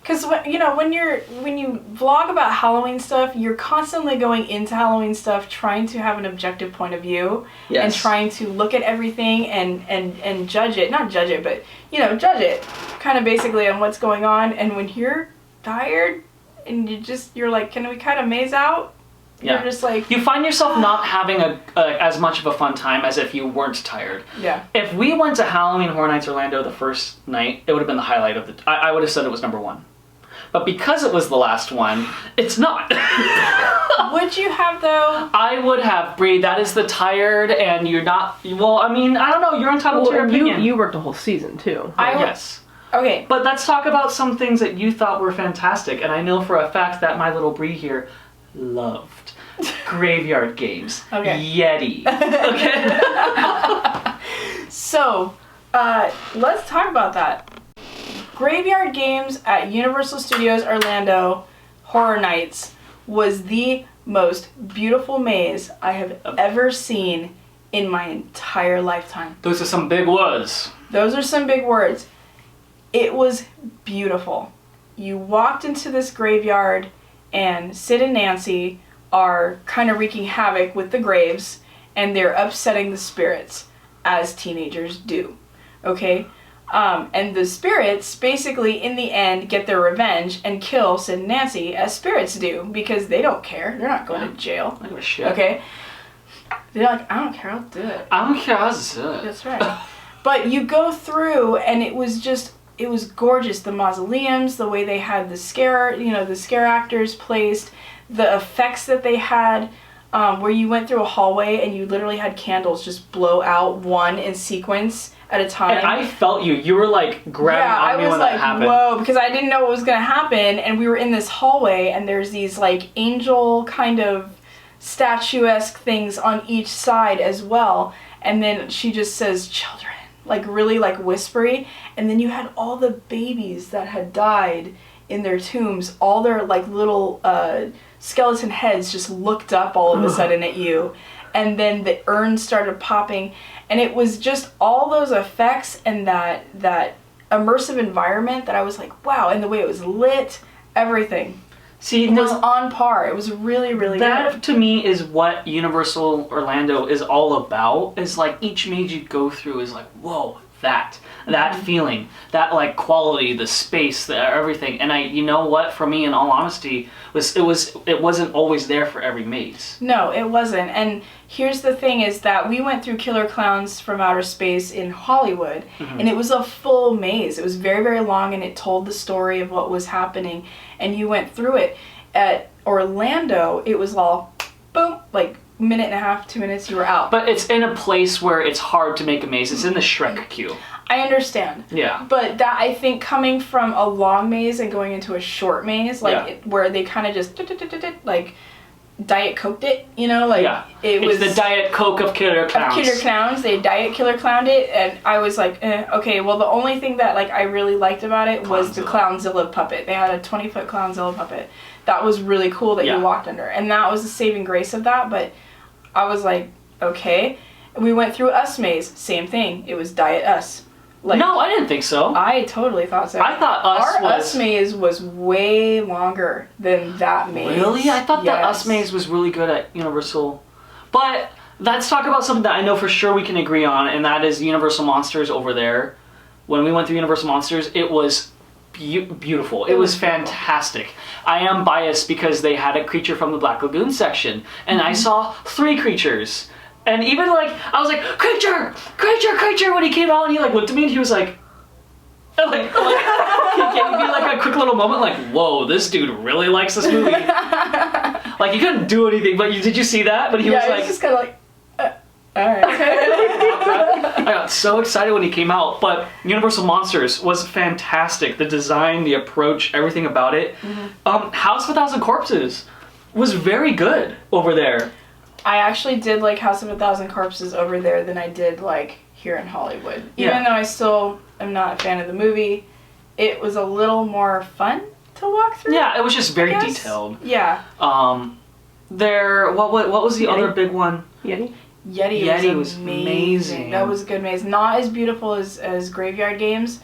Because you know, when you vlog about Halloween stuff, you're constantly going into Halloween stuff trying to have an objective point of view and trying to look at everything and judge it, not judge it, but you know, judge it kind of basically on what's going on. And when you're tired and you're like, can we cut a maze out? Yeah. You're just like, you find yourself not having as much of a fun time as if you weren't tired. yeah. If we went to Halloween Horror Nights Orlando the first night, it would have been the highlight of the. I would have said it was number one. But because it was the last one, it's not. Would you have though? I would have, Bree. That is the tired, and you're not. Well, I mean, I don't know. You're entitled to your opinion. You worked a whole season too. Yes. Okay. But let's talk about some things that you thought were fantastic, and I know for a fact that my little Bree here loved Graveyard Games. Okay. Yeti. Okay. So, let's talk about that. Graveyard Games at Universal Studios Orlando Horror Nights was the most beautiful maze I have ever seen in my entire lifetime. Those are some big words. Those are some big words. It was beautiful. You walked into this graveyard and Sid and Nancy are kind of wreaking havoc with the graves and they're upsetting the spirits as teenagers do. Okay? And the spirits basically in the end get their revenge and kill Sid and Nancy as spirits do because they don't care. They're not going to jail. I don't give a shit. Okay? They're like, I don't care, I'll do it. I don't care. I'll do it. That's right. But you go through and it was gorgeous. The mausoleums, the way they had the scare actors placed, the effects that they had, where you went through a hallway and you literally had candles just blow out one in sequence at a time. And I felt you. You were like grabbing on me when that happened. Whoa, because I didn't know what was gonna happen, and we were in this hallway, and there's these like angel kind of statuesque things on each side as well. And then she just says, "Children," like really like whispery, and then you had all the babies that had died in their tombs, all their like little skeleton heads just looked up all of a sudden at you, and then the urns started popping. And it was just all those effects and that immersive environment that I was like, wow, and the way it was lit, everything. See, It was on par. It was really, really that good. to me is what Universal Orlando is all about. Is like each maze you go through is like, whoa, that feeling, that like quality, the space, everything. And you know what? For me, in all honesty, it wasn't always there for every maze. No, it wasn't. And here's the thing is that we went through Killer Clowns from Outer Space in Hollywood, and it was a full maze. It was very, very long, and it told the story of what was happening, and you went through it. At Orlando, it was all, boom, like minute and a half, 2 minutes, you were out. But it's in a place where it's hard to make a maze. It's in the Shrek queue. I understand. Yeah. But that, I think, coming from a long maze and going into a short maze, like Yeah. where they kind of just like Diet Coked it, you know, like it was the Diet Coke of Killer Clowns. Of Killer Clowns. They Diet Killer Clowned it, and I was like, okay. Well, the only thing that like I really liked about it was the Clownzilla puppet. They had a 20-foot Clownzilla puppet. That was really cool that you walked under, and that was the saving grace of that. But I was like, okay. And we went through Us Maze, same thing. It was Diet Us. Like, no, I didn't think so. I totally thought so. I thought Us Maze was way longer than that maze. Really? I thought that Us Maze was really good at Universal. But let's talk about something that I know for sure we can agree on, and that is Universal Monsters over there. When we went through Universal Monsters, it was beautiful. It was fantastic. I am biased because they had a creature from the Black Lagoon section, and I saw 3 creatures. And even like, I was like, creature, creature, creature, when he came out and he like looked at me and he was like he gave me like a quick little moment like, whoa, this dude really likes this movie. Like, he couldn't do anything, but did you see that? But he was like, just kind of like, alright. I got so excited when he came out, but Universal Monsters was fantastic. The design, the approach, everything about it. House of a Thousand Corpses was very good over there. I actually did like House of a Thousand Corpses over there than I did like here in Hollywood. Even though I still am not a fan of the movie, it was a little more fun to walk through. Yeah, it was just very detailed. Yeah. What was the other big one? Yeti was amazing. That was a good maze. Not as beautiful as Graveyard Games,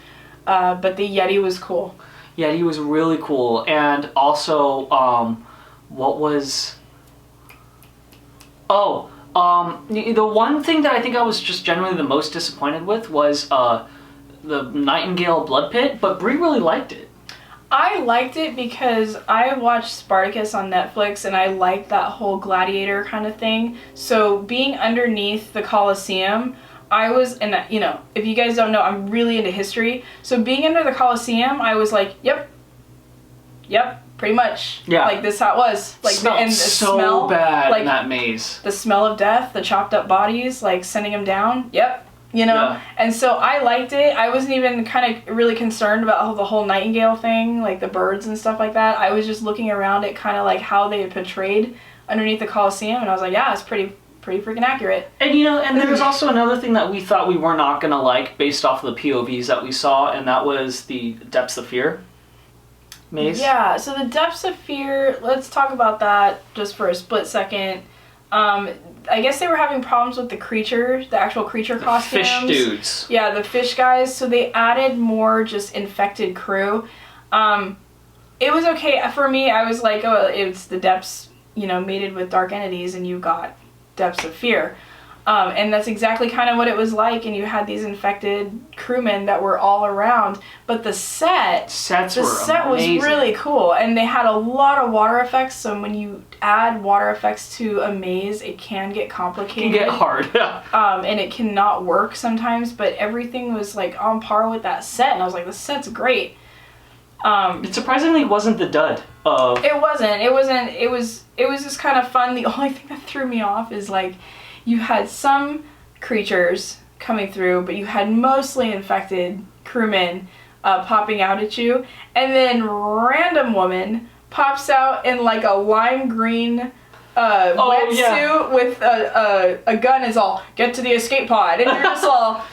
but the Yeti was cool. Yeti was really cool. And also, what was... the one thing that I think I was just generally the most disappointed with was the Nightingale Blood Pit, but Brie really liked it. I liked it because I watched Spartacus on Netflix and I liked that whole gladiator kind of thing. So being underneath the Colosseum, I was, and you know, if you guys don't know, I'm really into history. So being under the Colosseum, I was like, yep, pretty much. Yeah. Like, this how it was. Like, and the smell bad, like, in that maze. The smell of death, the chopped up bodies, like sending them down. Yep. You know? Yeah. And so I liked it. I wasn't even kind of really concerned about the whole Nightingale thing, like the birds and stuff like that. I was just looking around at kind of like how they had portrayed underneath the Colosseum, and I was like, yeah, it's pretty freaking accurate. And you know, and there was also another thing that we thought we were not gonna like based off of the POVs that we saw, and that was the Depths of Fear maze. Yeah, so the Depths of Fear, let's talk about that just for a split second. I guess they were having problems with the actual creature costumes. Fish dudes. Yeah, the fish guys. So they added more just infected crew. It was okay. For me, I was like, oh, it's the Depths, you know, mated with dark entities, and you got Depths of Fear. And that's exactly kind of what it was like, and you had these infected crewmen that were all around. But the set was really cool, and they had a lot of water effects, so when you add water effects to a maze, it can get complicated. It can get hard. And it cannot work sometimes, but everything was like on par with that set, and I was like, this set's great. It surprisingly wasn't the dud of... It wasn't. It was just kind of fun. The only thing that threw me off is like, you had some creatures coming through, but you had mostly infected crewmen popping out at you, and then random woman pops out in like a lime green wetsuit with a gun, is all, get to the escape pod, and you're just all,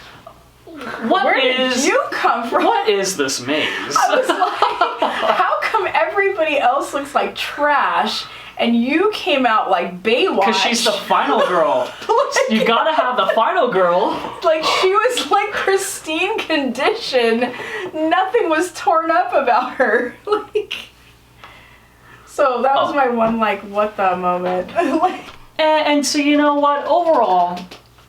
where did you come from? What is this maze? I was like, how come everybody else looks like trash and you came out like Baywatch? Because she's the final girl. You gotta have the final girl. Like, she was like pristine condition. Nothing was torn up about her. Like, so that was my one, like, what the moment. and so, you know what? Overall,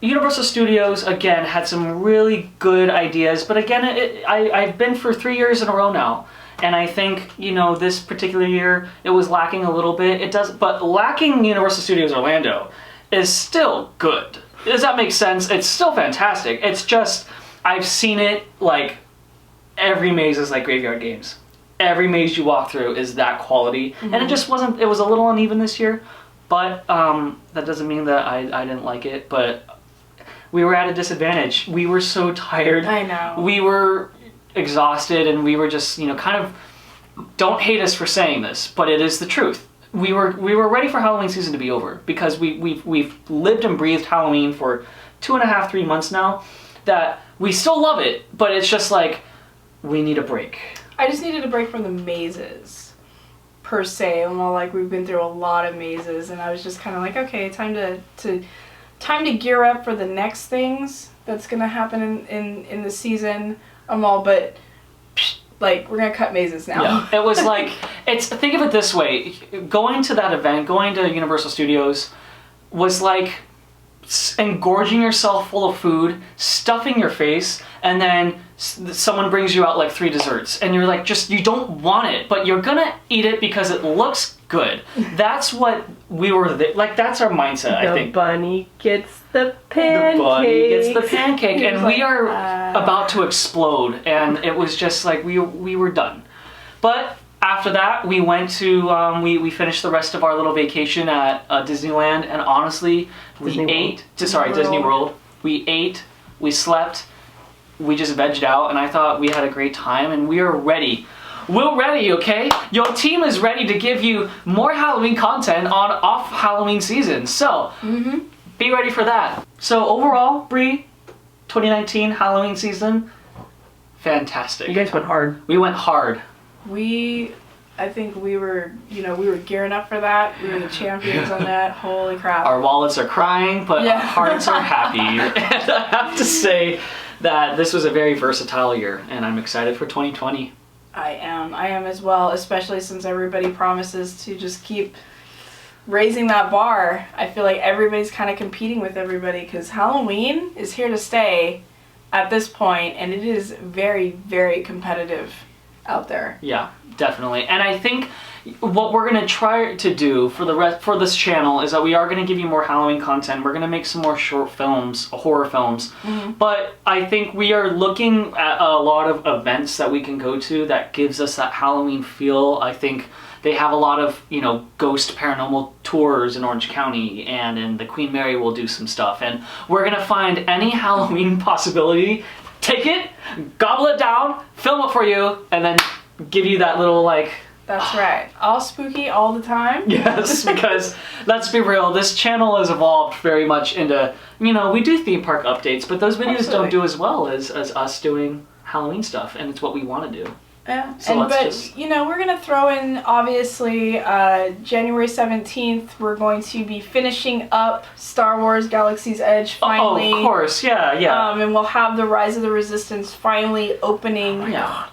Universal Studios, again, had some really good ideas. But again, I've been for 3 years in a row now. And I think, you know, this particular year, it was lacking a little bit. But lacking Universal Studios Orlando is still good. Does that make sense? It's still fantastic. It's just, I've seen it, like, every maze is like Graveyard Games. Every maze you walk through is that quality. Mm-hmm. And it just wasn't, it was a little uneven this year. But that doesn't mean that I didn't like it. But we were at a disadvantage. We were so tired. I know. We were exhausted, and we were just, you know, kind of, don't hate us for saying this, but it is the truth. we were ready for Halloween season to be over because we've lived and breathed Halloween for 2.5, 3 months now. That we still love it, but it's just like we need a break. I just needed a break from the mazes, per se. And while like we've been through a lot of mazes, and I was just kind of like, okay, time to gear up for the next things that's gonna happen in the season. But like we're gonna cut mazes now. Yeah, it was like think of it this way: going to that event, going to Universal Studios, was like engorging yourself full of food, stuffing your face, and then someone brings you out like 3 desserts, and you're like, you don't want it, but you're gonna eat it because it looks good. That's what we were like. That's our mindset. I think the bunny gets the pancake. The bunny gets the pancake, and like, we are about to explode. And it was just like we were done. But after that, we went to we finished the rest of our little vacation at Disneyland, and honestly, Disney World. We ate, we slept, we just vegged out, and I thought we had a great time, and we are ready. We're ready, okay? Your team is ready to give you more Halloween content on off Halloween season. So, be ready for that. So overall, Bree, 2019 Halloween season, fantastic. You guys went hard. We went hard. I think we were gearing up for that. We were the champions on that. Holy crap. Our wallets are crying, but our hearts are happy. And I have to say that this was a very versatile year, and I'm excited for 2020. I am as well, especially since everybody promises to just keep raising that bar. I feel like everybody's kind of competing with everybody because Halloween is here to stay at this point, and it is very, very competitive out there. Yeah, definitely. And I think what we're going to try to do for this channel is that we are going to give you more Halloween content. We're going to make some more short films, horror films. But I think we are looking at a lot of events that we can go to that gives us that Halloween feel. I think they have a lot of, ghost paranormal tours in Orange County, and in the Queen Mary will do some stuff. And we're going to find any Halloween possibility, take it, gobble it down, film it for you, and then give you that little That's right. All spooky all the time. Yes, because let's be real, this channel has evolved very much into, we do theme park updates, but those videos don't do as well as us doing Halloween stuff, and it's what we want to do. Yeah, so we're going to throw in, obviously, January 17th, we're going to be finishing up Star Wars Galaxy's Edge finally. Oh, of course, yeah. And we'll have the Rise of the Resistance finally opening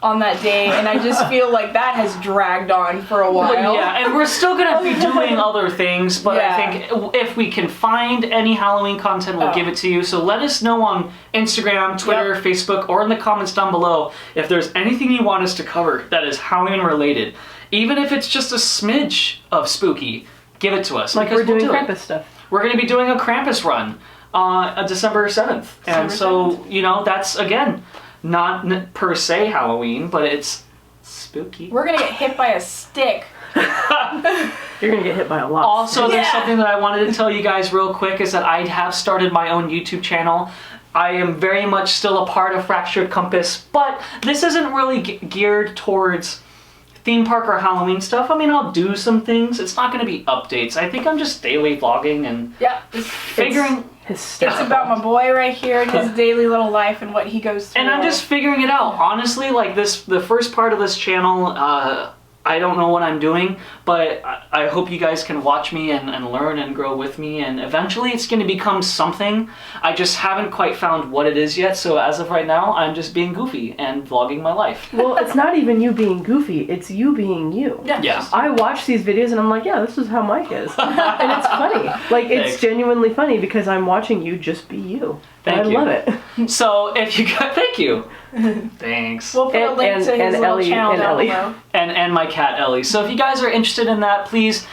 on that day, and I just feel like that has dragged on for a while. Well, yeah, and we're still going to be doing other things, but I think if we can find any Halloween content, we'll give it to you. So let us know on Instagram, Twitter, Facebook, or in the comments down below if there's anything you want us to cover that is Halloween related. Even if it's just a smidge of spooky, give it to us. Like we're doing Krampus stuff. We're going to be doing a Krampus run on December 7th. And so, that's, again, not per se Halloween, but it's spooky. We're going to get hit by a stick. You're going to get hit by a lot. Also, there's something that I wanted to tell you guys real quick, is that I have started my own YouTube channel. I am very much still a part of Fractured Compass, but this isn't really geared towards theme park or Halloween stuff. I mean, I'll do some things. It's not going to be updates. I think I'm just daily vlogging and figuring... It's about my boy right here and his daily little life and what he goes through. And I'm just figuring it out. Honestly, the first part of this channel, I don't know what I'm doing, but I hope you guys can watch me and learn and grow with me, and eventually it's going to become something. I just haven't quite found what it is yet, so as of right now, I'm just being goofy and vlogging my life. Well, it's not even you being goofy, it's you being you. Yeah. I watch these videos and I'm like, yeah, this is how Mike is. And it's funny. It's genuinely funny because I'm watching you just be you. Thank you. I love it. So if you got, thank you. Thanks. We'll put a link to his little channel down below. And my cat Ellie. So if you guys are interested in that, please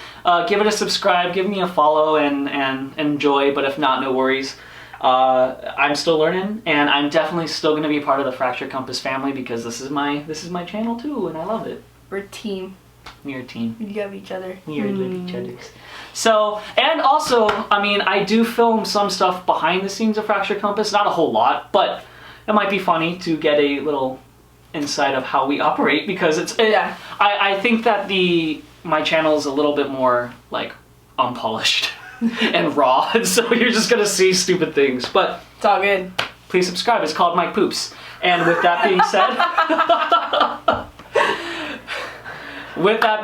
give it a subscribe, give me a follow, and enjoy. But if not, no worries. I'm still learning, and I'm definitely still going to be part of the Fractured Compass family because this is my channel too, and I love it. We're a team. We're a team. We love each other. We love each other. So, and also, I mean, I do film some stuff behind the scenes of Fractured Compass, not a whole lot, but it might be funny to get a little insight of how we operate, because I think that my channel is a little bit more like unpolished and raw, and so you're just gonna see stupid things. But It's all good. please subscribe. It's called Mike Poops. And with that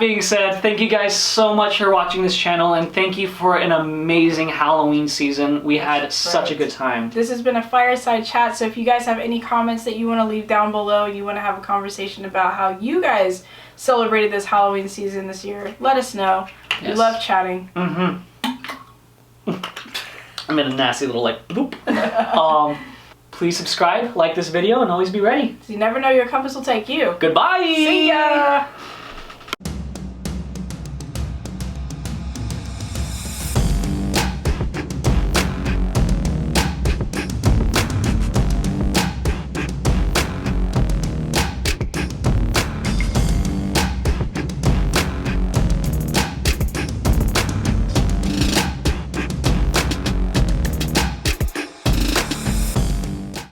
being said, thank you guys so much for watching this channel, and thank you for an amazing Halloween season. We had such a good time. This has been a fireside chat, so if you guys have any comments that you want to leave down below, you want to have a conversation about how you guys celebrated this Halloween season this year, let us know. We Yes. love chatting. I'm in a nasty little like boop. Please subscribe, like this video, and always be ready. So you never know your compass will take you. Goodbye! See ya!